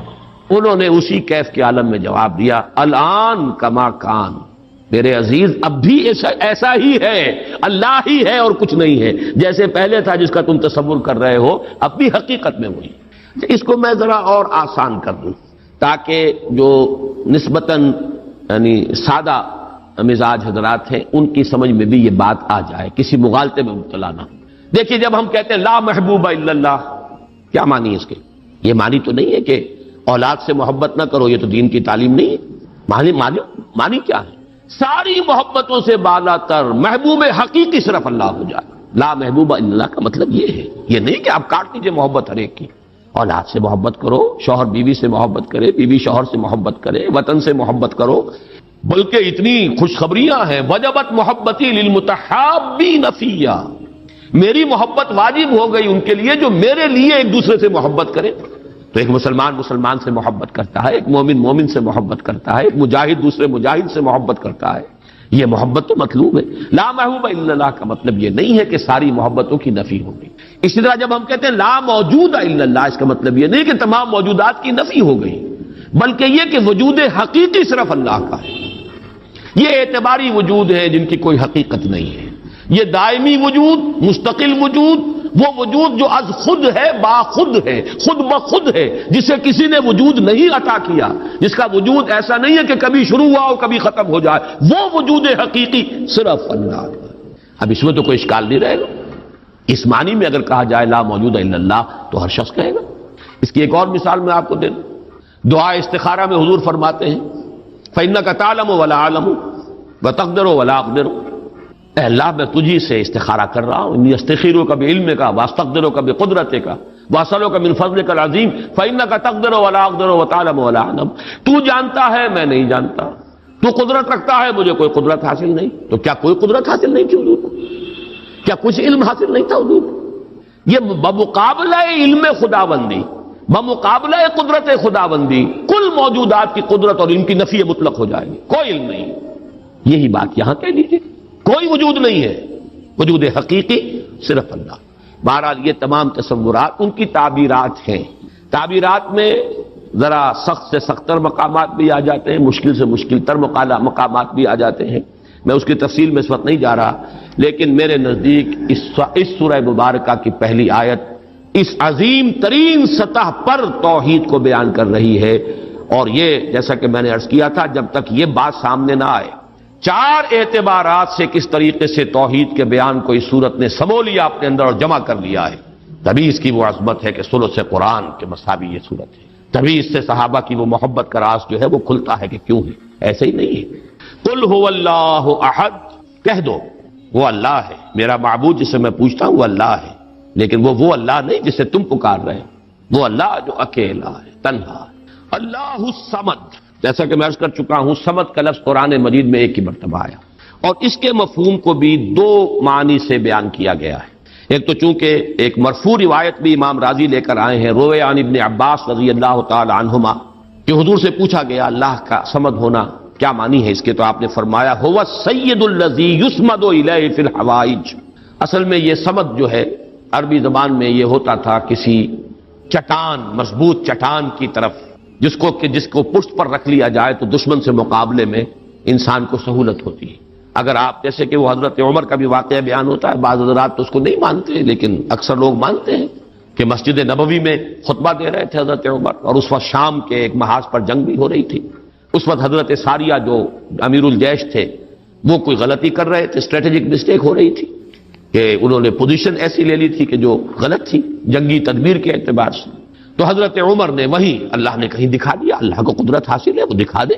انہوں نے اسی کیف کے عالم میں جواب دیا، الان کما کان، میرے عزیز اب بھی ایسا ہی ہے، اللہ ہی ہے اور کچھ نہیں ہے، جیسے پہلے تھا جس کا تم تصور کر رہے ہو اب بھی حقیقت میں وہی۔ اس کو میں ذرا اور آسان کر دوں تاکہ جو نسبتاً یعنی سادہ مزاج حضرات ہیں ان کی سمجھ میں بھی یہ بات آ جائے، کسی مغالطے میں مبتلا نہ ہو۔ دیکھیے جب ہم کہتے ہیں لا محبوب الا اللہ، کیا معنی ہے اس کے؟ یہ معنی تو نہیں ہے کہ اولاد سے محبت نہ کرو، یہ تو دین کی تعلیم نہیں ہے۔ معنی کیا ہے؟ ساری محبتوں سے بالا تر محبوب حقیقی صرف اللہ ہو جائے۔ لا محبوب الا اللہ کا مطلب یہ ہے، یہ نہیں کہ آپ کاٹ دیجئے محبت ہر ایک کی۔ اولاد سے محبت کرو، شوہر بیوی سے محبت کرے، بیوی شوہر سے محبت کرے، وطن سے محبت کرو، بلکہ اتنی خوشخبریاں ہیں وجبت محبتی للمتحابین فیہ، میری محبت واجب ہو گئی ان کے لیے جو میرے لیے ایک دوسرے سے محبت کرے۔ تو ایک مسلمان سے محبت کرتا ہے، ایک مومن سے محبت کرتا ہے، ایک مجاہد دوسرے مجاہد سے محبت کرتا ہے، یہ محبت تو مطلوب ہے۔ لا محبوب الا اللہ کا مطلب یہ نہیں ہے کہ ساری محبتوں کی نفی ہوگی۔ اسی طرح جب ہم کہتے ہیں لا موجود الا اللہ، اس کا مطلب یہ نہیں کہ تمام موجودات کی نفی ہو گئی، بلکہ یہ کہ وجود حقیقی صرف اللہ کا ہے۔ یہ اعتباری وجود ہے جن کی کوئی حقیقت نہیں ہے، یہ دائمی وجود، مستقل وجود، وہ وجود جو از خود ہے، با خود ہے، خود بخود ہے، جسے کسی نے وجود نہیں عطا کیا، جس کا وجود ایسا نہیں ہے کہ کبھی شروع ہوا ہو کبھی ختم ہو جائے، وہ وجود حقیقی صرف اللہ کا۔ اب اس میں تو کوئی اشکال نہیں رہے گا۔ اس معنی میں اگر کہا جائے لا موجود الا اللہ تو ہر شخص کہے گا۔ اس کی ایک اور مثال میں آپ کو دے دوں، دعا استخارہ میں حضور فرماتے ہیں فَإِنَّكَ تَعْلَمُ وَلَا أَعْلَمُ وَتَقْدِرُ وَلَا أَقْدِرُ، اے اللہ میں تجھی سے استخارہ کر رہا ہوں، انی استخیرک بعلمک واستقدرک بقدرتک واسألک من فضلک العظیم فإنک تقدر ولا اقدر وتعلم ولا اعلم، تو جانتا ہے میں نہیں جانتا، تو قدرت رکھتا ہے مجھے کوئی قدرت حاصل نہیں۔ تو کیا کوئی قدرت حاصل نہیں تھی حضور کو؟ کیا کچھ علم حاصل نہیں تھا حضور کو؟ یہ بمقابلہ علم خداوندی، بمقابلہ قدرت خداوندی کل موجودات کی قدرت اور علم کی نفی مطلق ہو جائے گی، کوئی علم نہیں۔ یہی بات یہاں کہہ دیجیے، کوئی وجود نہیں ہے، وجود حقیقی صرف اللہ۔ بہرحال یہ تمام تصورات ان کی تعبیرات ہیں، تعبیرات میں ذرا سخت سے سختر مقامات بھی آ جاتے ہیں، مشکل سے مشکل تر مقامات بھی آ جاتے ہیں، میں اس کی تفصیل میں اس وقت نہیں جا رہا، لیکن میرے نزدیک اس سورہ مبارکہ کی پہلی آیت اس عظیم ترین سطح پر توحید کو بیان کر رہی ہے، اور یہ جیسا کہ میں نے عرض کیا تھا جب تک یہ بات سامنے نہ آئے، چار اعتبارات سے کس طریقے سے توحید کے بیان کو اس صورت نے سمو لیا اپنے اندر اور جمع کر لیا ہے، تبھی اس کی وہ عظمت ہے کہ ثلث قرآن کے مساوی یہ صورت ہے، تبھی اس سے صحابہ کی وہ محبت کا راز جو ہے وہ کھلتا ہے کہ کیوں ہے، ایسے ہی نہیں ہے۔ قل هو اللہ احد، کہہ دو وہ اللہ ہے، میرا معبود جسے میں پوچھتا ہوں وہ اللہ ہے، لیکن وہ اللہ نہیں جسے تم پکار رہے ہو، وہ اللہ جو اکیلا ہے، تنہا ہے۔ اللہ الصمد، جیسا کہ میں عرض کر چکا ہوں صمد کا لفظ قرآن مجید میں ایک ہی مرتبہ آیا، اور اس کے مفہوم کو بھی دو معنی سے بیان کیا گیا ہے۔ ایک تو چونکہ ایک مرفوع روایت بھی امام راضی لے کر آئے ہیں، روی عن ابن عباس رضی اللہ تعالی عنہما، کہ حضور سے پوچھا گیا اللہ کا صمد ہونا کیا معنی ہے اس کے، تو آپ نے فرمایا هو السید الذی یصمد الیہ فی الحوائج۔ اصل میں یہ صمد جو ہے عربی زبان میں یہ ہوتا تھا کسی چٹان، مضبوط چٹان کی طرف جس کو پشت پر رکھ لیا جائے تو دشمن سے مقابلے میں انسان کو سہولت ہوتی ہے۔ اگر آپ جیسے کہ وہ حضرت عمر کا بھی واقعہ بیان ہوتا ہے، بعض حضرات تو اس کو نہیں مانتے لیکن اکثر لوگ مانتے ہیں کہ مسجد نبوی میں خطبہ دے رہے تھے حضرت عمر، اور اس وقت شام کے ایک محاذ پر جنگ بھی ہو رہی تھی، اس وقت حضرت ساریہ جو امیر الجیش تھے وہ کوئی غلطی کر رہے تھے، اسٹریٹجک مسٹیک ہو رہی تھی کہ انہوں نے پوزیشن ایسی لے لی تھی کہ جو غلط تھی جنگی تدبیر کے اعتبار سے، تو حضرت عمر نے وہی اللہ نے کہیں دکھا دیا، اللہ کو قدرت حاصل ہے وہ دکھا دے۔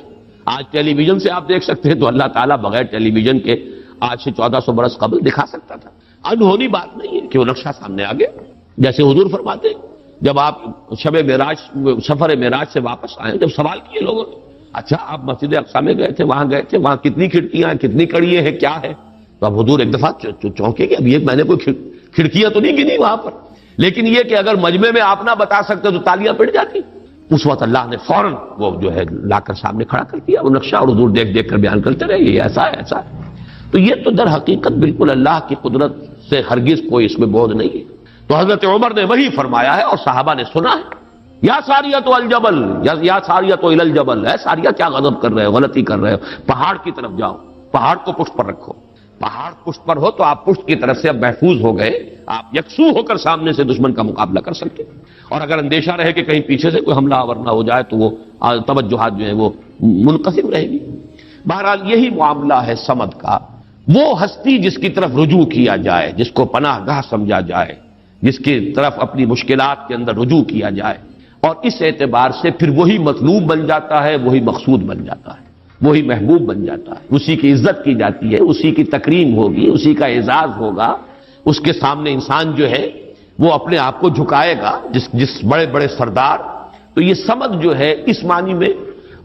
آج ٹیلی ویژن سے آپ دیکھ سکتے ہیں تو اللہ تعالیٰ بغیر ٹیلی ویژن کے آج سے 1400 برس قبل دکھا سکتا تھا، انہونی بات نہیں ہے کہ وہ نقشہ سامنے آ گیا۔ جیسے حضور فرماتے ہیں جب آپ سفر معراج سے واپس آئے، جب سوال کیے لوگوں نے اچھا آپ مسجد اقصی میں گئے تھے، وہاں کتنی کھڑکیاں ہیں، کتنی کڑیاں ہیں، کیا ہے؟ تو اب حضور ایک دفعہ چونکے کہ اب یہ میں نے کوئی کھڑکیاں تو نہیں گنی وہاں پر، لیکن یہ کہ اگر مجمع میں آپ نہ بتا سکتے تو تالیاں پڑ جاتی۔ اس وقت اللہ نے فوراً وہ جو ہے لا کر سامنے کھڑا کر دیا وہ نقشہ، اور حضور دیکھ دیکھ کر بیان کرتے رہے یہ ایسا ہے ایسا ہے۔ تو یہ تو در حقیقت بالکل اللہ کی قدرت سے ہرگز کوئی اس میں بودھ نہیں ہے۔ تو حضرت عمر نے وہی فرمایا ہے اور صحابہ نے سنا ہے، یا ساریۃ الجبل، یا ساریۃ الی الجبل، ہے ساریہ کیا غضب کر رہے ہو، غلطی کر رہے ہو، پہاڑ کی طرف جاؤ، پہاڑ کو پشت پر رکھو، پہاڑ پشت پر ہو تو آپ پشت کی طرف سے اب محفوظ ہو گئے، آپ یکسو ہو کر سامنے سے دشمن کا مقابلہ کر سکتے، اور اگر اندیشہ رہے کہ کہیں پیچھے سے کوئی حملہ آور نہ ہو جائے تو وہ توجہات جو ہیں وہ منقسم رہے گی۔ بہرحال یہی معاملہ ہے صمد کا، وہ ہستی جس کی طرف رجوع کیا جائے، جس کو پناہ گاہ سمجھا جائے، جس کی طرف اپنی مشکلات کے اندر رجوع کیا جائے، اور اس اعتبار سے پھر وہی مطلوب بن جاتا ہے، وہی مقصود بن جاتا ہے، وہی محبوب بن جاتا ہے، اسی کی عزت کی جاتی ہے، اسی کی تکریم ہوگی، اسی کا اعزاز ہوگا، اس کے سامنے انسان جو ہے وہ اپنے آپ کو جھکائے گا، جس بڑے بڑے سردار۔ تو یہ سمد جو ہے اس معنی میں،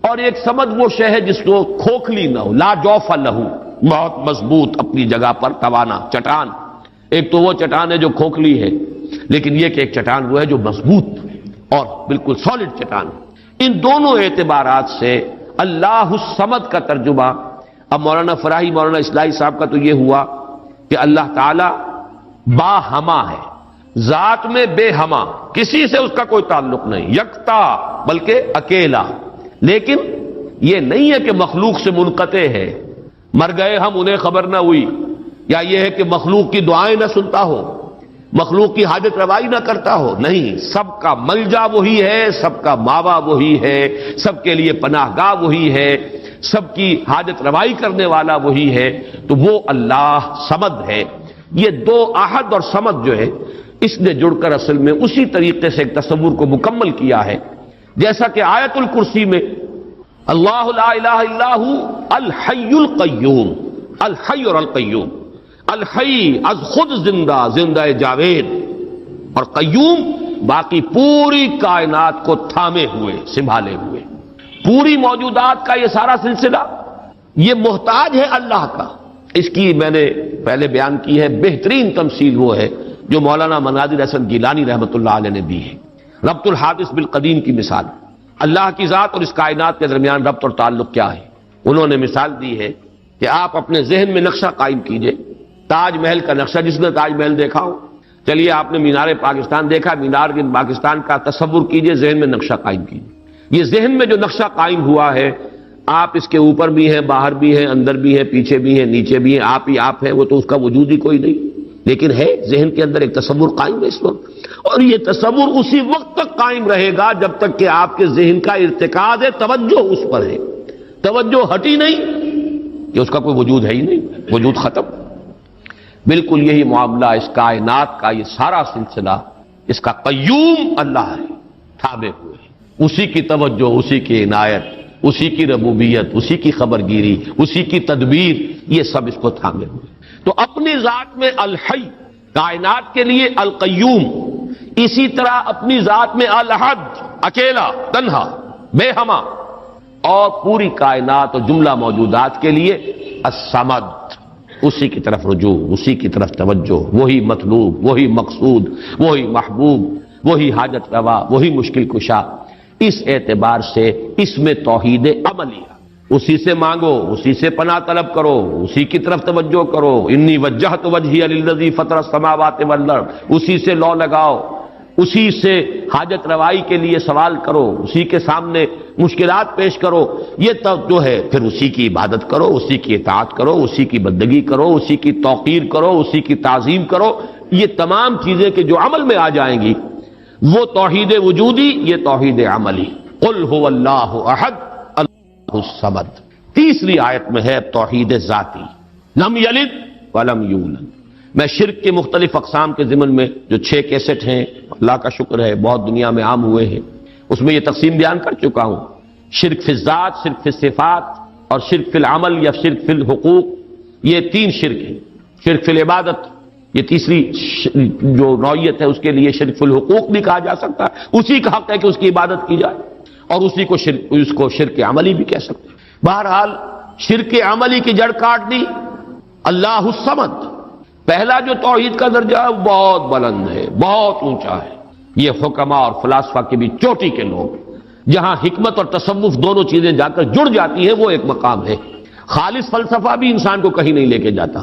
اور ایک سمد وہ شے ہے جس کو کھوکھلی نہ ہو، لا جوف لہو، بہت مضبوط اپنی جگہ پر توانا چٹان۔ ایک تو وہ چٹان ہے جو کھوکھلی ہے، لیکن یہ کہ ایک چٹان وہ ہے جو مضبوط اور بالکل سالڈ چٹان۔ ان دونوں اعتبارات سے اللہ الصمد کا ترجمہ اب مولانا فراہی، مولانا اصلاحی صاحب کا تو یہ ہوا کہ اللہ تعالی با ہما ہے، ذات میں بے ہما، کسی سے اس کا کوئی تعلق نہیں، یکتا بلکہ اکیلا۔ لیکن یہ نہیں ہے کہ مخلوق سے منقطع ہے، مر گئے ہم انہیں خبر نہ ہوئی، یا یہ ہے کہ مخلوق کی دعائیں نہ سنتا ہو، مخلوق کی حاجت روائی نہ کرتا ہو، نہیں، سب کا ملجا وہی ہے، سب کا ماوا وہی ہے، سب کے لیے پناہ گاہ وہی ہے، سب کی حاجت روائی کرنے والا وہی ہے، تو وہ اللہ صمد ہے۔ یہ دو احد اور صمد جو ہے اس نے جڑ کر اصل میں اسی طریقے سے ایک تصور کو مکمل کیا ہے، جیسا کہ آیت الکرسی میں اللہ لا الہ الا ہو الحی القیوم، الحی اور القیوم، الحی از خود زندہ، زندہ جاوید، اور قیوم باقی پوری کائنات کو تھامے ہوئے، سنبھالے ہوئے، پوری موجودات کا یہ سارا سلسلہ یہ محتاج ہے اللہ کا۔ اس کی میں نے پہلے بیان کی ہے، بہترین تمثیل وہ ہے جو مولانا مناظر حسن گیلانی رحمۃ اللہ علیہ نے دی ہے، ربط الحادث بالقدیم کی مثال۔ اللہ کی ذات اور اس کائنات کے درمیان ربط اور تعلق کیا ہے؟ انہوں نے مثال دی ہے کہ آپ اپنے ذہن میں نقشہ قائم کیجئے، تاج محل کا نقشہ، جس نے تاج محل دیکھا ہو، چلیے آپ نے مینار پاکستان دیکھا، مینار پاکستان کا تصور کیجئے، ذہن میں نقشہ قائم کیجئے۔ یہ ذہن میں جو نقشہ قائم ہوا ہے، آپ اس کے اوپر بھی ہیں، باہر بھی ہیں، اندر بھی ہیں، پیچھے بھی ہیں، نیچے بھی ہیں، آپ ہی آپ ہیں، وہ تو اس کا وجود ہی کوئی نہیں، لیکن ہے ذہن کے اندر ایک تصور قائم ہے اس وقت، اور یہ تصور اسی وقت تک قائم رہے گا جب تک کہ آپ کے ذہن کا ارتکاز ہے، توجہ اس پر ہے، توجہ ہٹی نہیں کہ اس کا کوئی وجود ہے ہی نہیں، وجود ختم۔ بالکل یہی معاملہ اس کائنات کا، یہ سارا سلسلہ اس کا قیوم اللہ ہے، تھامے ہوئے، اسی کی توجہ، اسی کی عنایت، اسی کی ربوبیت، اسی کی خبرگیری، اسی کی تدبیر، یہ سب اس کو تھامے ہوئے۔ تو اپنی ذات میں الحی، کائنات کے لیے القیوم، اسی طرح اپنی ذات میں الاحد، اکیلا، تنہا، بے ہما، اور پوری کائنات اور جملہ موجودات کے لیے الصمد، اسی کی طرف رجوع، اسی کی طرف توجہ، وہی مطلوب، وہی مقصود، وہی محبوب، وہی حاجت روا، وہی مشکل کشا۔ اس اعتبار سے اس میں توحید عملی، اسی سے مانگو، اسی سے پناہ طلب کرو، اسی کی طرف توجہ کرو، انی وجہت وجہی للذی فطر السماوات والارض، اسی سے لو لگاؤ، اسی سے حاجت روائی کے لیے سوال کرو، اسی کے سامنے مشکلات پیش کرو، یہ تب جو ہے پھر اسی کی عبادت کرو، اسی کی اطاعت کرو، اسی کی بندگی کرو، اسی کی توقیر کرو، اسی کی تعظیم کرو۔ یہ تمام چیزیں کہ جو عمل میں آ جائیں گی، وہ توحید وجودی، یہ توحید عملی۔ قل هو اللہ احد اللہ الصمد۔ تیسری آیت میں ہے توحید ذاتی، لم یلد ولم یولد۔ میں شرک کے مختلف اقسام کے ضمن میں جو 6 کیسٹ ہیں، اللہ کا شکر ہے بہت دنیا میں عام ہوئے ہیں، اس میں یہ تقسیم بیان کر چکا ہوں۔ شرک فی الذات، شرک فی الصفات، اور شرک فی العمل یا شرک فی الحقوق، یہ 3 شرک ہیں۔ شرک فی العبادت، یہ تیسری جو نوعیت ہے، اس کے لیے شرک فی الحقوق بھی کہا جا سکتا ہے، اسی کا حق ہے کہ اس کی عبادت کی جائے، اور اسی کو شرک عملی بھی کہہ سکتے ہیں۔ بہرحال شرک عملی کی جڑ کاٹ دی اللہ الصمد۔ پہلا جو توحید کا درجہ ہے وہ بہت بلند ہے، بہت اونچا ہے، یہ حکما اور فلاسفہ کے بھی چوٹی کے لوگ، جہاں حکمت اور تصوف دونوں چیزیں جا کر جڑ جاتی ہیں، وہ ایک مقام ہے۔ خالص فلسفہ بھی انسان کو کہیں نہیں لے کے جاتا،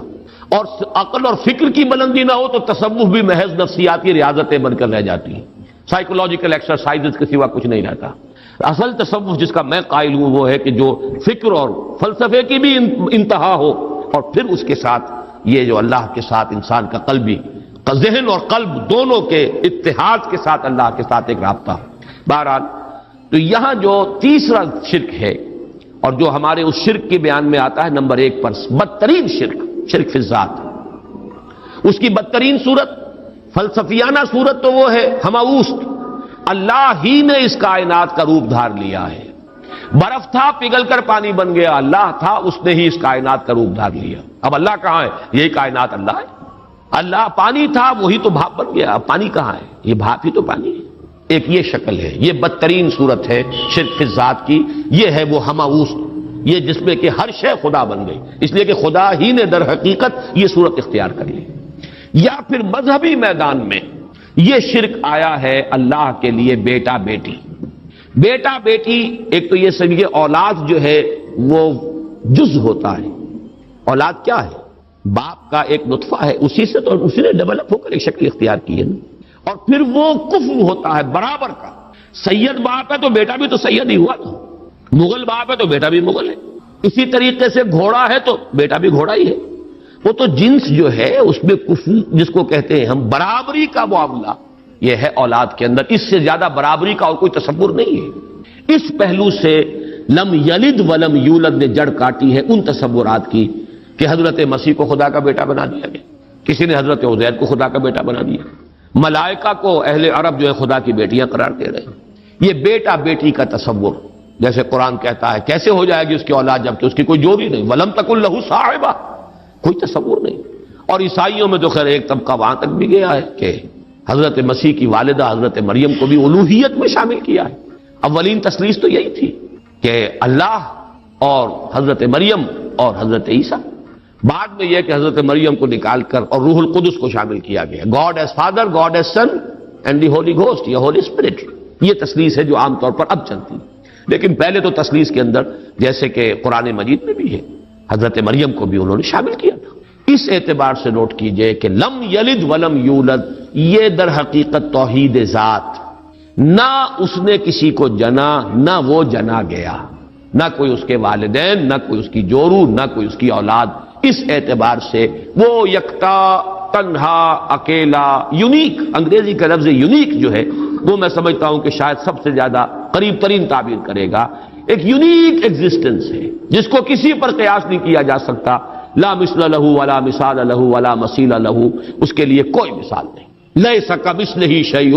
اور عقل اور فکر کی بلندی نہ ہو تو تصوف بھی محض نفسیاتی ریاضتیں بن کر رہ جاتی ہیں، سائیکولوجیکل ایکسرسائزز کے سوا کچھ نہیں رہتا۔ اصل تصوف جس کا میں قائل ہوں وہ ہے کہ جو فکر اور فلسفے کی بھی انتہا ہو، اور پھر اس کے ساتھ یہ جو اللہ کے ساتھ انسان کا قلبی ذہن اور قلب دونوں کے اتحاد کے ساتھ اللہ کے ساتھ ایک رابطہ۔ بہرحال تو یہاں جو تیسرا شرک ہے اور جو ہمارے اس شرک کے بیان میں آتا ہے نمبر 1 پر، بدترین شرک فی الذات، اس کی بدترین صورت، فلسفیانہ صورت تو وہ ہے ہماوست، اللہ ہی نے اس کائنات کا روپ دھار لیا ہے، برف تھا پگھل کر پانی بن گیا، اللہ تھا اس نے ہی اس کائنات کا روپ دھار لیا۔ اب اللہ کہاں ہے؟ یہی کائنات اللہ ہے۔ اللہ پانی تھا وہی تو بھاپ بن گیا، اب پانی کہاں ہے؟ یہ بھاپ ہی تو پانی ہے۔ ایک یہ شکل ہے، یہ بدترین صورت ہے شرک فی الذات کی، یہ ہے وہ ہماوست، یہ جس میں کہ ہر شے خدا بن گئی، اس لیے کہ خدا ہی نے در حقیقت یہ صورت اختیار کر لی۔ یا پھر مذہبی میدان میں یہ شرک آیا ہے اللہ کے لیے بیٹا بیٹی۔ بیٹا بیٹی ایک تو یہ سمجھے اولاد جو ہے وہ جز ہوتا ہے۔ اولاد کیا ہے؟ باپ کا ایک نطفہ ہے، اسی سے تو اسی نے ڈیولپ ہو کر ایک شکل اختیار کی ہے نا۔ اور پھر وہ کفو ہوتا ہے برابر کا، سید باپ ہے تو بیٹا بھی تو سید ہی ہوا نا، مغل باپ ہے تو بیٹا بھی مغل ہے، اسی طریقے سے گھوڑا ہے تو بیٹا بھی گھوڑا ہی ہے۔ وہ تو جنس جو ہے اس میں کفو جس کو کہتے ہیں ہم، برابری کا معاملہ یہ ہے اولاد کے اندر، اس سے زیادہ برابری کا اور کوئی تصور نہیں ہے۔ اس پہلو سے لم یلد ولم یولد نے جڑ کاٹی ہے ان تصورات کی کہ حضرت مسیح کو خدا کا بیٹا بنا دیا گیا، کسی نے حضرت عزیر کو خدا کا بیٹا بنا دیا، ملائکہ کو اہل عرب جو ہے خدا کی بیٹیاں قرار دے رہے ہیں۔ یہ بیٹا بیٹی کا تصور، جیسے قرآن کہتا ہے کیسے ہو جائے گی اس کی اولاد جب کہ اس کی کوئی جوڑی نہیں، ولم تکن لہ صاحبہ، کوئی تصور نہیں۔ اور عیسائیوں میں تو خیر ایک طبقہ وہاں تک بھی گیا ہے کہ حضرت مسیح کی والدہ حضرت مریم کو بھی الوہیت میں شامل کیا ہے۔ اولین تثلیث تو یہی تھی کہ اللہ اور حضرت مریم اور حضرت عیسیٰ، بعد میں یہ کہ حضرت مریم کو نکال کر اور روح القدس کو شامل کیا گیا، God is father, God is son and the holy ghost یا ہولی اسپرٹ۔ یہ تثلیث ہے جو عام طور پر اب چلتی ہے، لیکن پہلے تو تثلیث کے اندر جیسے کہ قرآن مجید میں بھی ہے حضرت مریم کو بھی انہوں نے شامل کیا تھا۔ اس اعتبار سے نوٹ کیجئے کہ لم یلد ولم یولد یہ در حقیقت توحید ذات، نہ اس نے کسی کو جنا نہ وہ جنا گیا، نہ کوئی اس کے والدین، نہ کوئی اس کی جورو، نہ کوئی اس کی اولاد۔ اس اعتبار سے وہ یکتا، تنہا، اکیلا، یونیک، انگریزی کا لفظ یونیک جو ہے وہ میں سمجھتا ہوں کہ شاید سب سے زیادہ قریب ترین تعبیر کرے گا، ایک یونیک ایگزسٹنس ہے جس کو کسی پر قیاس نہیں کیا جا سکتا، لا مثل لہ ولا مثال لہ ولا مثیل لہ، اس کے لیے کوئی مثال نہیں، لیس کمثلہ شیء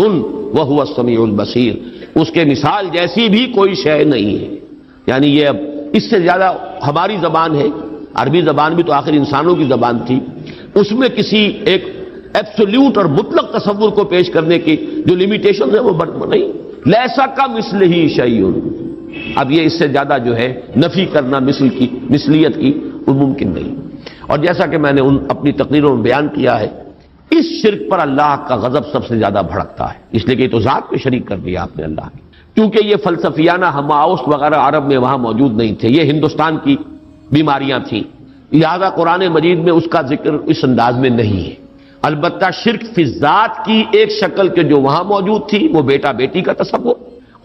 وہو السمیع البصیر، اس کے مثال جیسی بھی کوئی شے نہیں ہے۔ یعنی یہ اب اس سے زیادہ ہماری زبان ہے، عربی زبان بھی تو آخر انسانوں کی زبان تھی، اس میں کسی ایک ایبسولوٹ اور مطلق تصور کو پیش کرنے کی جو لیمیٹیشن ہے وہ نہیں، لیسا کا مثلہ شیء، اب یہ اس سے زیادہ جو ہے نفی کرنا مثل کی، مثلیت کی، وہ ممکن نہیں۔ اور جیسا کہ میں نے اپنی تقریروں میں بیان کیا ہے، اس شرک پر اللہ کا غضب سب سے زیادہ بھڑکتا ہے، اس لیے کہ یہ تو ذات کو شریک کر دیا آپ نے اللہ کی، کیونکہ یہ فلسفیانہ ہماوست وغیرہ عرب میں وہاں موجود نہیں تھے، یہ ہندوستان کی بیماریاں تھیں، لہذا قرآن مجید میں اس کا ذکر اس انداز میں نہیں ہے۔ البتہ شرک فی الذات کی ایک شکل کے جو وہاں موجود تھی وہ بیٹا بیٹی کا تصور،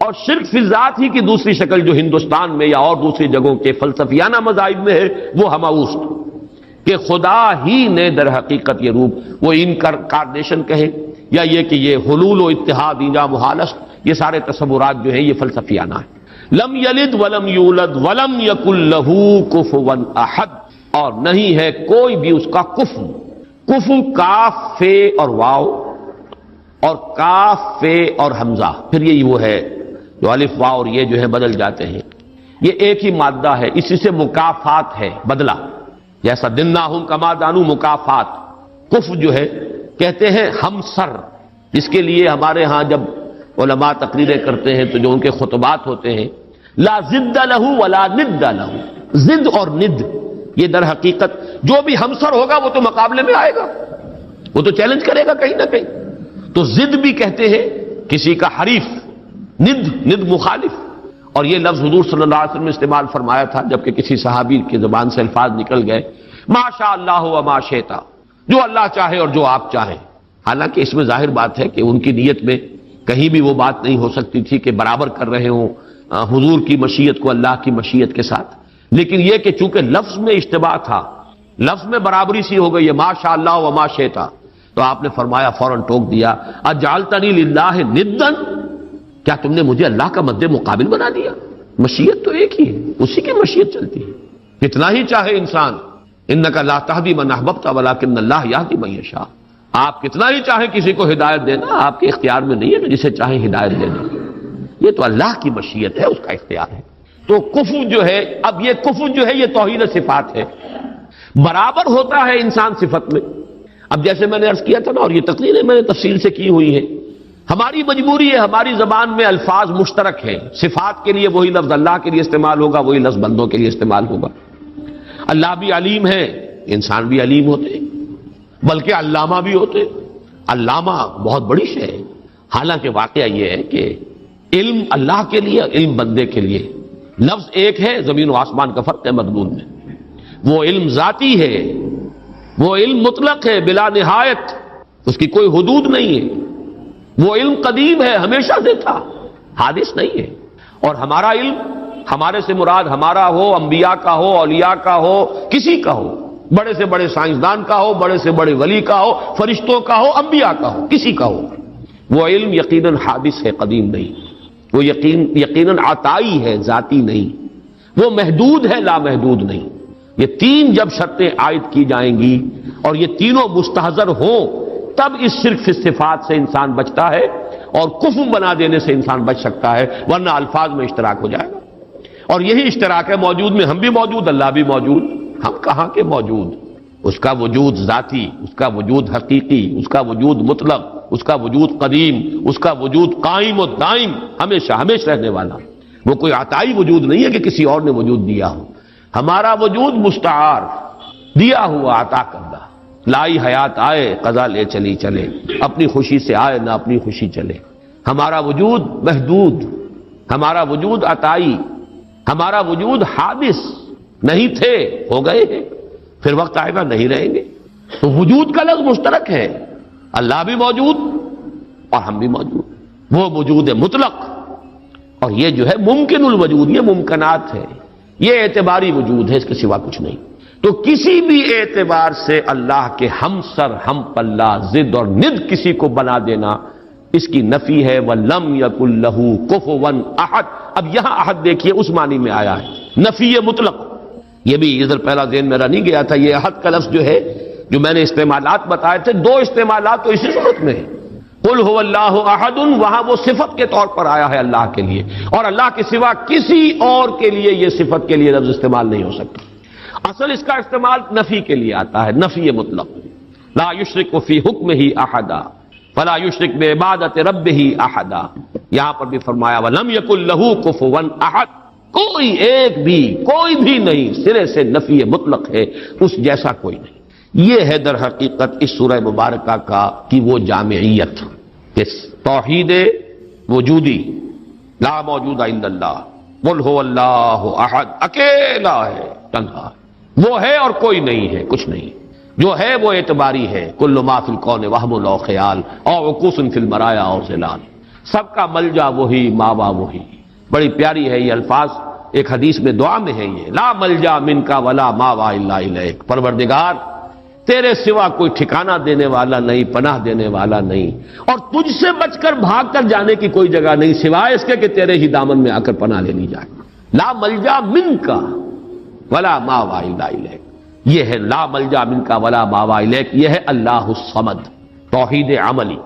اور شرک فی الذات ہی کی دوسری شکل جو ہندوستان میں یا اور دوسری جگہوں کے فلسفیانہ مذاہب میں ہے وہ ہماوست، کہ خدا ہی نے در حقیقت یہ روپ، وہ انکارنیشن کہیں یا یہ کہ یہ حلول و اتحاد ایجا محالست، یہ سارے تصورات جو ہیں یہ فلسفیانہ ہیں۔ لم یلد ولم یولد ولم یکن لہ کفوا احد، اور نہیں ہے کوئی بھی اس کا کفو، کفو کاف فے اور واو، اور کاف فے اور حمزہ، پھر یہ وہ ہے جو الف واو اور یہ جو ہے بدل جاتے ہیں، یہ ایک ہی مادہ ہے، اسی سے مکافات ہے، بدلہ، جیسا دناہم کما دانو مکافات۔ کف جو ہے کہتے ہیں ہمسر، اس کے لیے ہمارے ہاں جب علماء تقریریں کرتے ہیں تو جو ان کے خطبات ہوتے ہیں، لا ضد لہ ولا ند لہ، ضد اور ند یہ در حقیقت جو بھی ہمسر ہوگا وہ تو مقابلے میں آئے گا، وہ تو چیلنج کرے گا کہیں نہ کہیں، تو ضد بھی کہتے ہیں کسی کا حریف، ند مخالف۔ اور یہ لفظ حضور صلی اللہ علیہ وسلم نے استعمال فرمایا تھا جبکہ کسی صحابی کی زبان سے الفاظ نکل گئے، ما شاء اللہ و ما شئت، جو اللہ چاہے اور جو آپ چاہیں، حالانکہ اس میں ظاہر بات ہے کہ ان کی نیت میں کہیں بھی وہ بات نہیں ہو سکتی تھی کہ برابر کر رہے ہوں حضور کی مشیت کو اللہ کی مشیت کے ساتھ، لیکن یہ کہ چونکہ لفظ میں اشتباہ تھا، لفظ میں برابری سی ہو گئی ہے، ما شاء اللہ و ما شئت، تو آپ نے فرمایا، فوراً ٹوک دیا، اجعلتنی للہ ندا، کیا تم نے مجھے اللہ کا مد مقابل بنا دیا؟ مشیت تو ایک ہی ہے، اسی کی مشیت چلتی ہے، کتنا ہی چاہے انسان، انک لا تہدی من احببت ولکن اللہ یہدی من یشاء، آپ کتنا ہی چاہیں کسی کو ہدایت دینا، آپ کے اختیار میں نہیں ہے کہ جسے چاہیں ہدایت دے دیں، یہ تو اللہ کی مشیت ہے، اس کا اختیار ہے۔ تو کفر جو ہے، اب یہ کفر جو ہے یہ توحید صفات ہے، برابر ہوتا ہے انسان صفت میں۔ اب جیسے میں نے عرض کیا تھا نا، اور یہ تقریریں میں نے تفصیل سے کی ہوئی ہیں، ہماری مجبوری ہے، ہماری زبان میں الفاظ مشترک ہیں، صفات کے لیے وہی لفظ اللہ کے لیے استعمال ہوگا، وہی لفظ بندوں کے لیے استعمال ہوگا۔ اللہ بھی علیم ہے، انسان بھی علیم ہوتے ہیں، بلکہ علامہ بھی ہوتے ہیں۔ علامہ بہت بڑی شے ہے، حالانکہ واقعہ یہ ہے کہ علم اللہ کے لیے، علم بندے کے لیے، لفظ ایک ہے، زمین و آسمان کا فرق ہے مضمون میں۔ وہ علم ذاتی ہے، وہ علم مطلق ہے، بلا نہایت، اس کی کوئی حدود نہیں ہے۔ وہ علم قدیم ہے، ہمیشہ سے تھا، حادث نہیں ہے۔ اور ہمارا علم، ہمارے سے مراد ہمارا ہو، انبیاء کا ہو، اولیاء کا ہو، کسی کا ہو، بڑے سے بڑے سائنسدان کا ہو، بڑے سے بڑے ولی کا ہو، فرشتوں کا ہو، انبیاء کا ہو، کسی کا ہو، وہ علم یقیناً حادث ہے، قدیم نہیں۔ وہ یقیناً عطائی ہے، ذاتی نہیں۔ وہ محدود ہے، لامحدود نہیں۔ یہ تین جب شرطیں عائد کی جائیں گی اور یہ تینوں مستحضر ہوں، تب اس شرک فی الصفات سے انسان بچتا ہے، اور کفر بنا دینے سے انسان بچ سکتا ہے، ورنہ الفاظ میں اشتراک ہو جائے گا۔ اور یہی اشتراک ہے موجود میں، ہم بھی موجود، اللہ بھی موجود، ہم کہاں کے موجود؟ اس کا وجود ذاتی، اس کا وجود حقیقی، اس کا وجود مطلق، اس کا وجود قدیم، اس کا وجود قائم و دائم، ہمیشہ ہمیشہ رہنے والا۔ وہ کوئی عطائی وجود نہیں ہے کہ کسی اور نے وجود دیا ہو۔ ہمارا وجود مستعار، دیا ہوا، عطا کردہ۔ لائی حیات آئے، قضا لے چلی چلے، اپنی خوشی سے آئے نہ اپنی خوشی چلے۔ ہمارا وجود محدود، ہمارا وجود عطائی، ہمارا وجود حادث، نہیں تھے، ہو گئے ہیں، پھر وقت آئے گا نہیں رہیں گے۔ تو وجود کا لفظ مشترک ہے، اللہ بھی موجود اور ہم بھی موجود۔ وہ وجود مطلق، اور یہ جو ہے ممکن الوجود، یہ ممکنات ہے، یہ اعتباری وجود ہے، اس کے سوا کچھ نہیں۔ تو کسی بھی اعتبار سے اللہ کے ہم سر، ہم پلہ، ضد اور ند کسی کو بنا دینا، اس کی نفی ہے۔ وَلَمْ يَكُنْ لَهُ كُفُوًا أَحَدٌ۔ اب یہاں احد دیکھیے اس معنی میں آیا ہے، نفی مطلق۔ یہ بھی ادھر پہلا ذہن میرا نہیں گیا تھا، یہ احد کا لفظ جو ہے، جو میں نے استعمالات بتائے تھے، دو استعمالات تو اسی صورت میں ہے۔ قُلْ هُوَ اللَّهُ أَحَدٌ، وہاں وہ صفت کے طور پر آیا ہے اللہ کے لیے، اور اللہ کے سوا کسی اور کے لیے یہ صفت کے لیے لفظ استعمال نہیں ہو سکتا۔ اصل اس کا استعمال نفی کے لیے آتا ہے، نفی مطلق۔ لا یشرک فی حکمہ احدا فلا یشرک بعبادۃ ربہ احدا۔ یہاں پر بھی فرمایا وَلَمْ يَكُنْ لَهُ كُفُوًا أَحَدٌ، کوئی ایک بھی، کوئی بھی نہیں، سرے سے نفی مطلق ہے، اس جیسا کوئی نہیں۔ یہ ہے در حقیقت اس سورہ مبارکہ کی وہ جامعیت کہ توحید وجودی، لا موجود الا اللہ، قل هو اللہ احد، اکیلا ہے، تنہا ہے، وہ ہے اور کوئی نہیں ہے، کچھ نہیں، جو ہے وہ اعتباری ہے۔ کل ما فی الکون وہم او خیال او عکوس فی المرایا او ظلال، سب کا ملجا وہی، ماوا وہی۔ بڑی پیاری ہے یہ الفاظ، ایک حدیث میں دعا میں ہے یہ، لا ملجا منک ولا ماوا الا الیک، پروردگار تیرے سوا کوئی ٹھکانہ دینے والا نہیں، پناہ دینے والا نہیں، اور تجھ سے بچ کر بھاگ کر جانے کی کوئی جگہ نہیں سوائے اس کے کہ تیرے ہی دامن میں آ کر پناہ لے لی جائے۔ لا ملجا منک ولا ماوا الا الیک، یہ ہے لا ملجا منک ولا ماوا الیک، یہ ہے اللہ الصمد، توحید عملی۔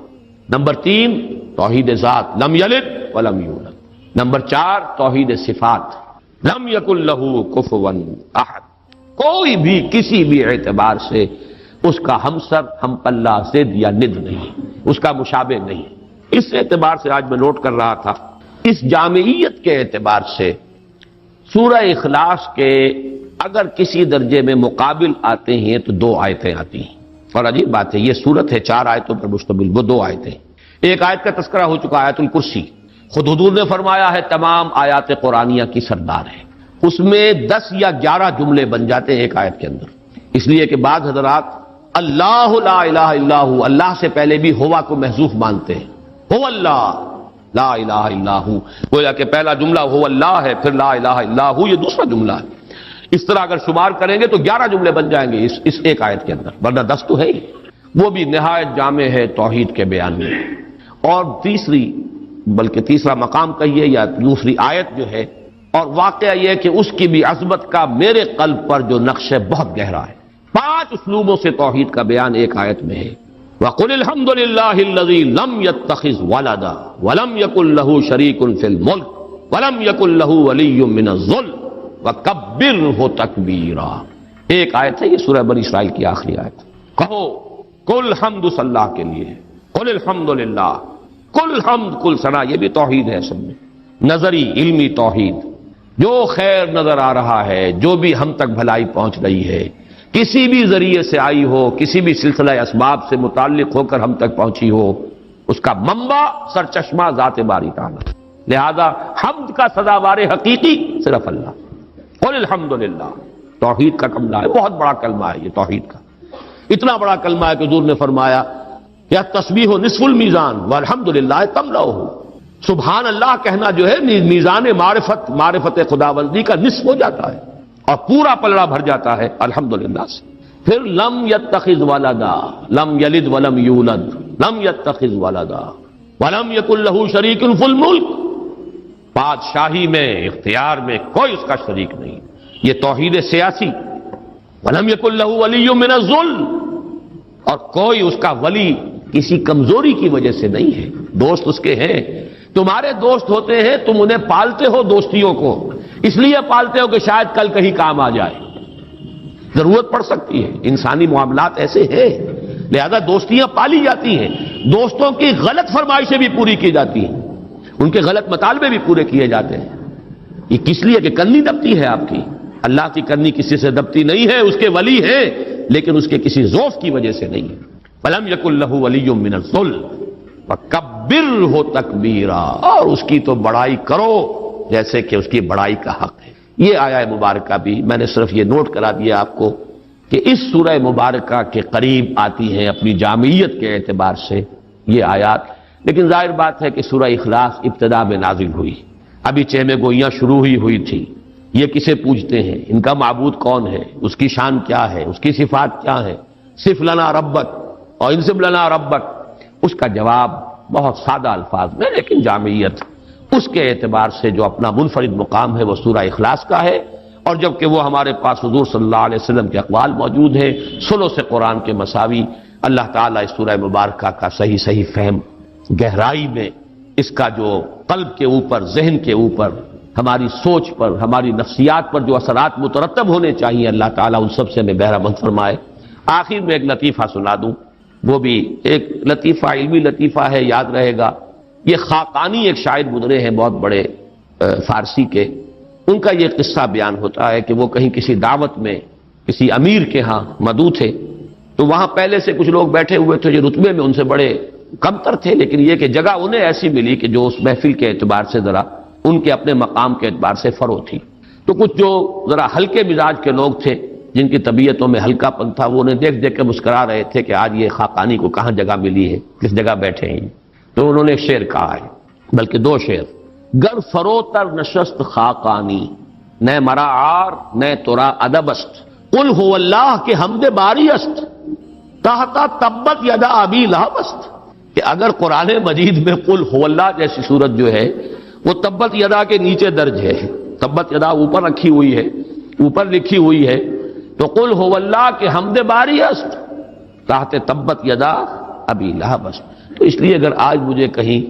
نمبر 3 توحید ذات، لم یلد ولم یولد۔ نمبر 4 توحید صفات، لم یکن لہ کفوا احد، کوئی بھی کسی بھی اعتبار سے اس کا ہمسر، ہم پلہ، ضد یا ند نہیں، اس کا مشابہ نہیں۔ اس اعتبار سے آج میں نوٹ کر رہا تھا، اس جامعیت کے اعتبار سے سورہ اخلاص کے اگر کسی درجے میں مقابل آتے ہیں تو 2 آیتیں آتی ہیں، اور عجیب بات ہے یہ سورت ہے 4 آیتوں پر مشتمل، وہ 2 آیتیں۔ ایک آیت کا تذکرہ ہو چکا، آیت الکرسی، خود حضور نے فرمایا ہے تمام آیات قرآنیہ کی سردار ہے، اس میں 10 یا 11 جملے بن جاتے ہیں ایک آیت کے اندر، اس لیے کہ بعض حضرات اللہ لا الہ الا ہو، اللہ سے پہلے بھی ہوا کو محذوف مانتے ہیں، ہو اللہ، لا الہ الا ہو، گویا کہ پہلا جملہ هو اللہ ہے، پھر لا الہ الا ہو یہ دوسرا جملہ ہے۔ اس طرح اگر شمار کریں گے تو 11 جملے بن جائیں گے اس ایک آیت کے اندر، ورنہ 10 تو ہے ہی۔ وہ بھی نہایت جامع ہے توحید کے بیان میں۔ اور تیسرا مقام کہیے یا دوسری آیت جو ہے، اور واقعہ یہ کہ اس کی بھی عظمت کا میرے قلب پر جو نقش ہے بہت گہرا ہے۔ 5 اسلوبوں سے توحید کا بیان ایک آیت میں ہے۔ وَقُلِ الْحَمْدُ لِلَّهِ الَّذِي لَمْ يَتَّخِذْ وَلَدًا وَلَمْ يَكُنْ لَهُ شَرِيكٌ فِي الْمُلْكِ وَلَمْ يَكُنْ لَهُ وَلِيٌّ مِّنَ الذُّلِّ وَكَبِّرْهُ تَكْبِيرًا۔ ایک آیت ہے یہ سورہ بنی اسرائیل کی آخری آیت۔ کہو کل حمد اللہ کے لیے، قل الحمد للہ، کل حمد کل ثنا، یہ بھی توحید ہے سب میں، نظری علمی توحید۔ جو خیر نظر آ رہا ہے، جو بھی ہم تک بھلائی پہنچ رہی ہے، کسی بھی ذریعے سے آئی ہو، کسی بھی سلسلہ اسباب سے متعلق ہو کر ہم تک پہنچی ہو، اس کا منبع سرچشمہ ذات باری تعالی۔ لہذا حمد کا سزاوار حقیقی صرف اللہ۔ قل الحمد للہ توحید کا کلمہ ہے، بہت بڑا کلمہ ہے یہ توحید کا، اتنا بڑا کلمہ ہے کہ حضور نے فرمایا یا تسبیح نصف المیزان والحمد للہ تملؤہ، سبحان اللہ کہنا جو ہے میزان معرفت خداوندی کا نصف ہو جاتا ہے اور پورا پلڑا بھر جاتا ہے الحمدللہ سے۔ پھر لم یتخذ ولدا، لم یلد ولم یولد، لم یتخذ ولدا ولم یکن لہ شریک فی الملک، بادشاہی میں اختیار میں کوئی اس کا شریک نہیں، یہ توحید سیاسی۔ ولم یکن لہ ولی من الذل، اور کوئی اس کا ولی کسی کمزوری کی وجہ سے نہیں ہے، دوست اس کے ہیں۔ تمہارے دوست ہوتے ہیں، تم انہیں پالتے ہو دوستیوں کو، اس لیے پالتے ہو کہ شاید کل کہیں کام آ جائے، ضرورت پڑ سکتی ہے، انسانی معاملات ایسے ہیں، لہذا دوستیاں پالی جاتی ہیں، دوستوں کی غلط فرمائشیں بھی پوری کی جاتی ہیں، ان کے غلط مطالبے بھی پورے کیے جاتے ہیں۔ یہ کس لیے کہ کنی دبتی ہے آپ کی، اللہ کی کنی کسی سے دبتی نہیں ہے، اس کے ولی ہیں لیکن اس کے کسی ذوف کی وجہ سے نہیں ہے۔ وَلَمْ يَكُنْ لَهُ وَلِيٌّ مِّنَ الذُّلِّ وَكَبِّرْهُ تَكْبِيرًا، اور اس کی تو بڑائی کرو جیسے کہ اس کی بڑائی کا حق ہے۔ یہ آیہ مبارکہ بھی میں نے صرف یہ نوٹ کرا دیا آپ کو کہ اس سورہ مبارکہ کے قریب آتی ہیں اپنی جامعیت کے اعتبار سے یہ آیات، لیکن ظاہر بات ہے کہ سورہ اخلاص ابتدا میں نازل ہوئی، ابھی چہمے گوئیاں شروع ہوئی تھی۔ یہ کسے پوجتے ہیں، ان کا معبود کون ہے، اس کی شان کیا ہے، اس کی صفات کیا ہے، صف لنا ربک اور انصب لنا ربک، اس کا جواب بہت سادہ الفاظ میں لیکن جامعیت اس کے اعتبار سے جو اپنا منفرد مقام ہے وہ سورہ اخلاص کا ہے۔ اور جبکہ وہ ہمارے پاس حضور صلی اللہ علیہ وسلم کے اقوال موجود ہیں، ثلث قرآن کے مساوی، اللہ تعالیٰ اس سورہ مبارکہ کا صحیح فہم، گہرائی میں اس کا جو قلب کے اوپر، ذہن کے اوپر، ہماری سوچ پر، ہماری نفسیات پر جو اثرات مترتب ہونے چاہیے، اللہ تعالیٰ ان سب سے ہمیں بہرہ مند فرمائے۔ آخر میں ایک لطیفہ سنا دوں، وہ بھی ایک لطیفہ، علمی لطیفہ ہے، یاد رہے گا۔ یہ خاقانی ایک شاعر گزرے ہیں بہت بڑے فارسی کے، ان کا یہ قصہ بیان ہوتا ہے کہ وہ کہیں کسی دعوت میں کسی امیر کے ہاں مدعو تھے، تو وہاں پہلے سے کچھ لوگ بیٹھے ہوئے تھے جو رتبے میں ان سے بڑے کمتر تھے، لیکن یہ کہ جگہ انہیں ایسی ملی کہ جو اس محفل کے اعتبار سے ذرا ان کے اپنے مقام کے اعتبار سے فرو تھی۔ تو کچھ جو ذرا ہلکے مزاج کے لوگ تھے، جن کی طبیعتوں میں ہلکا پن تھا، وہ انہیں دیکھ دیکھ کے مسکرا رہے تھے کہ آج یہ خاقانی کو کہاں جگہ ملی ہے، کس جگہ بیٹھے ہیں۔ تو انہوں نے ایک شعر کہا ہے، بلکہ 2 شعر۔ گر فروتر نشست خاقانی، نہ مرا عار نہ ترا ادب است، قل هو اللہ کے حمد باری است، تحتا تبت یدا ابی لہب است، کہ اگر قرآن مجید میں قل هو اللہ جیسی صورت جو ہے وہ تبت یدا کے نیچے درج ہے، تبت یدا اوپر رکھی ہوئی ہے، اوپر لکھی ہوئی ہے، تو قل هو اللہ کے حمد باری است تحت تبت یدا ابی لہب است۔ تو اس لیے اگر آج مجھے کہیں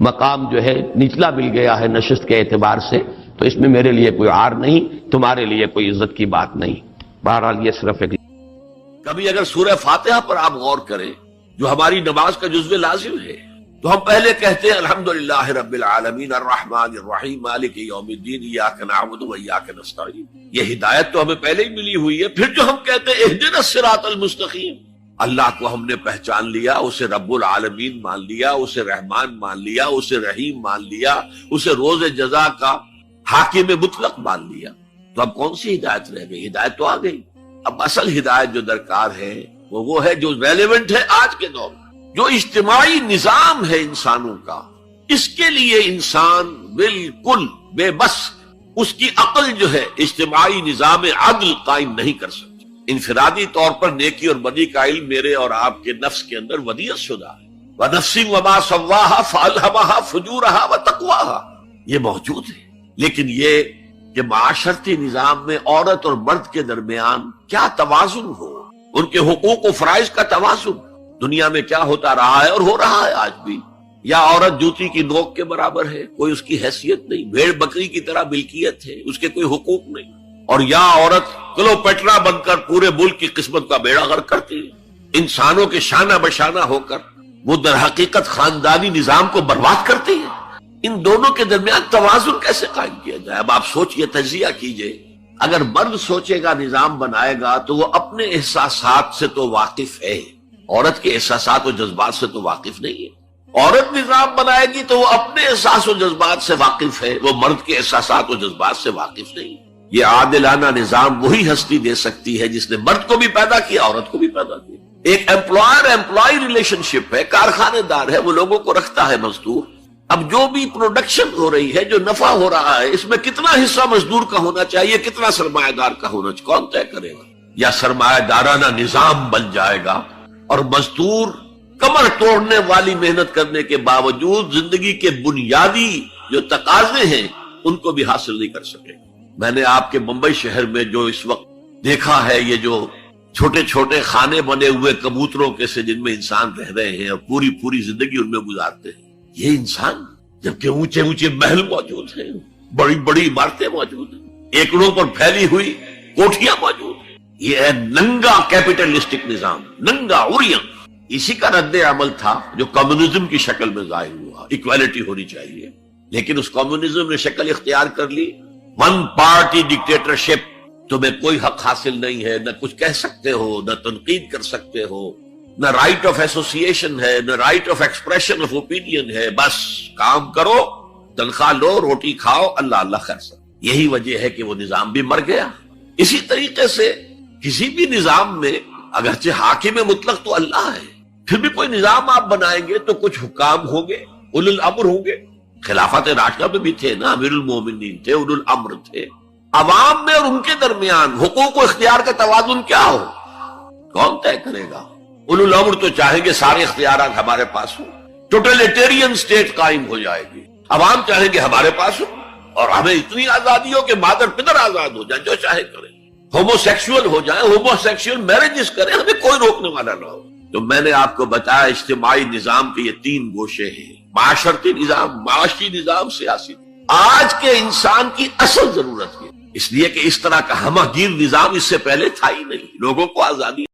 مقام جو ہے نچلا مل گیا ہے نشست کے اعتبار سے، تو اس میں میرے لیے کوئی عار نہیں، تمہارے لیے کوئی عزت کی بات نہیں۔ بہرحال یہ صرف ایک کبھی اگر سورہ فاتحہ پر آپ غور کریں جو ہماری نماز کا جزو لازم ہے، تو ہم پہلے کہتے ہیں الحمدللہ رب العالمین الرحمن الرحیم مالک یوم الدین ایاک نعبد و ایاک نستعین، یہ ہدایت تو ہمیں پہلے ہی ملی ہوئی ہے۔ پھر جو ہم کہتے ہیں اہدنا الصراط المستقیم، اللہ کو ہم نے پہچان لیا، اسے رب العالمین مان لیا، اسے رحمان مان لیا، اسے رحیم مان لیا، اسے روز جزا کا حاکم مطلق مان لیا، تو اب کون سی ہدایت رہ گئی؟ ہدایت تو آ گئی۔ اب اصل ہدایت جو درکار ہے وہ ہے جو ریلیونٹ ہے آج کے دور میں، جو اجتماعی نظام ہے انسانوں کا، اس کے لیے انسان بالکل بے بس، اس کی عقل جو ہے اجتماعی نظام عدل قائم نہیں کر سکتی۔ انفرادی طور پر نیکی اور بدی کا علم میرے اور آپ کے نفس کے اندر ودیعت شدہ ہے، وَنَفْسٍ وَمَا سَوَّاهَا فَأَلْهَمَهَا فُجُورَهَا وَتَقْوَاهَا، یہ موجود ہے۔ لیکن یہ کہ معاشرتی نظام میں عورت اور مرد کے درمیان کیا توازن ہو، ان کے حقوق و فرائض کا توازن دنیا میں کیا ہوتا رہا ہے اور ہو رہا ہے آج بھی۔ یا عورت جوتی کی نوک کے برابر ہے، کوئی اس کی حیثیت نہیں، بھیڑ بکری کی طرح ملکیت ہے، اس کے کوئی حقوق نہیں، اور یا عورت کلوپیٹرا بن کر پورے ملک کی قسمت کا بیڑا غرق کرتی ہے، انسانوں کے شانہ بشانہ ہو کر وہ در حقیقت خاندانی نظام کو برباد کرتی ہے۔ ان دونوں کے درمیان توازن کیسے قائم کیا جائے؟ اب آپ سوچئے، تجزیہ کیجئے۔ اگر مرد سوچے گا، نظام بنائے گا، تو وہ اپنے احساسات سے تو واقف ہے، عورت کے احساسات و جذبات سے تو واقف نہیں ہے۔ عورت نظام بنائے گی تو وہ اپنے احساس و جذبات سے واقف ہے، وہ مرد کے احساسات و جذبات سے واقف نہیں۔ یہ عادلانہ نظام وہی ہستی دے سکتی ہے جس نے مرد کو بھی پیدا کیا، عورت کو بھی پیدا کیا۔ ایک ایمپلائر ایمپلائی ریلیشن شپ ہے، کارخانے دار ہے، وہ لوگوں کو رکھتا ہے مزدور۔ اب جو بھی پروڈکشن ہو رہی ہے، جو نفع ہو رہا ہے، اس میں کتنا حصہ مزدور کا ہونا چاہیے، کتنا سرمایہ دار کا ہونا چاہیے، کون طے کرے گا؟ یا سرمایہ دارانہ نظام بن جائے گا اور مزدور کمر توڑنے والی محنت کرنے کے باوجود زندگی کے بنیادی جو تقاضے ہیں ان کو بھی حاصل نہیں کر سکے۔ میں نے آپ کے ممبئی شہر میں جو اس وقت دیکھا ہے، یہ جو چھوٹے چھوٹے خانے بنے ہوئے کبوتروں کے سے جن میں انسان رہ رہے ہیں اور پوری زندگی ان میں گزارتے ہیں، یہ انسان، جبکہ اونچے اونچے محل موجود ہیں، بڑی بڑی عمارتیں موجود ہیں، ایکڑوں پر پھیلی ہوئی کوٹھیاں موجود ہیں، یہ ہے ننگا کیپٹلسٹک نظام، ننگا عریاں۔ اسی کا رد عمل تھا جو کمیونزم کی شکل میں ظاہر ہوا، ایکویلٹی ہونی چاہیے، لیکن اس کمیونزم نے شکل اختیار کر لی، ون پارٹی ڈکٹیٹرشپ، تمہیں کوئی حق حاصل نہیں ہے، نہ کچھ کہہ سکتے ہو، نہ تنقید کر سکتے ہو، نہ رائٹ آف ایسوسیشن ہے، نہ right of expression of opinion ہے، بس کام کرو، تنخواہ لو، روٹی کھاؤ، اللہ اللہ خیر سب۔ یہی وجہ ہے کہ وہ نظام بھی مر گیا۔ اسی طریقے سے کسی بھی نظام میں اگرچہ حاکم مطلق تو اللہ ہے، پھر بھی کوئی نظام آپ بنائیں گے تو کچھ حکام ہوں گے، اولو الامر ہوں گے۔ خلافت راشدہ میں بھی تھے نا، امیر المومنین تھے، اولو الامر تھے۔ عوام میں اور ان کے درمیان حقوق و اختیار کا توازن کیا ہو، کون طے کرے گا؟ اولو الامر تو چاہیں گے سارے اختیارات ہمارے پاس ہوں، ٹوٹلیٹیرین سٹیٹ قائم ہو جائے گی۔ عوام چاہیں گے ہمارے پاس ہوں اور ہمیں اتنی آزادی ہو کہ مادر پدر آزاد ہو جائیں، جو چاہے کریں، ہومو سیکسول ہو جائیں، ہومو سیکسول میرجز کریں، ہمیں کوئی روکنے والا نہ ہو۔ تو میں نے آپ کو بتایا اجتماعی نظام کے یہ تین گوشے ہیں، معاشرتی نظام، معاشی نظام، سیاسی نظام۔ آج کے انسان کی اصل ضرورت ہے، اس لیے کہ اس طرح کا ہمہ گیر نظام اس سے پہلے تھا ہی نہیں، لوگوں کو آزادی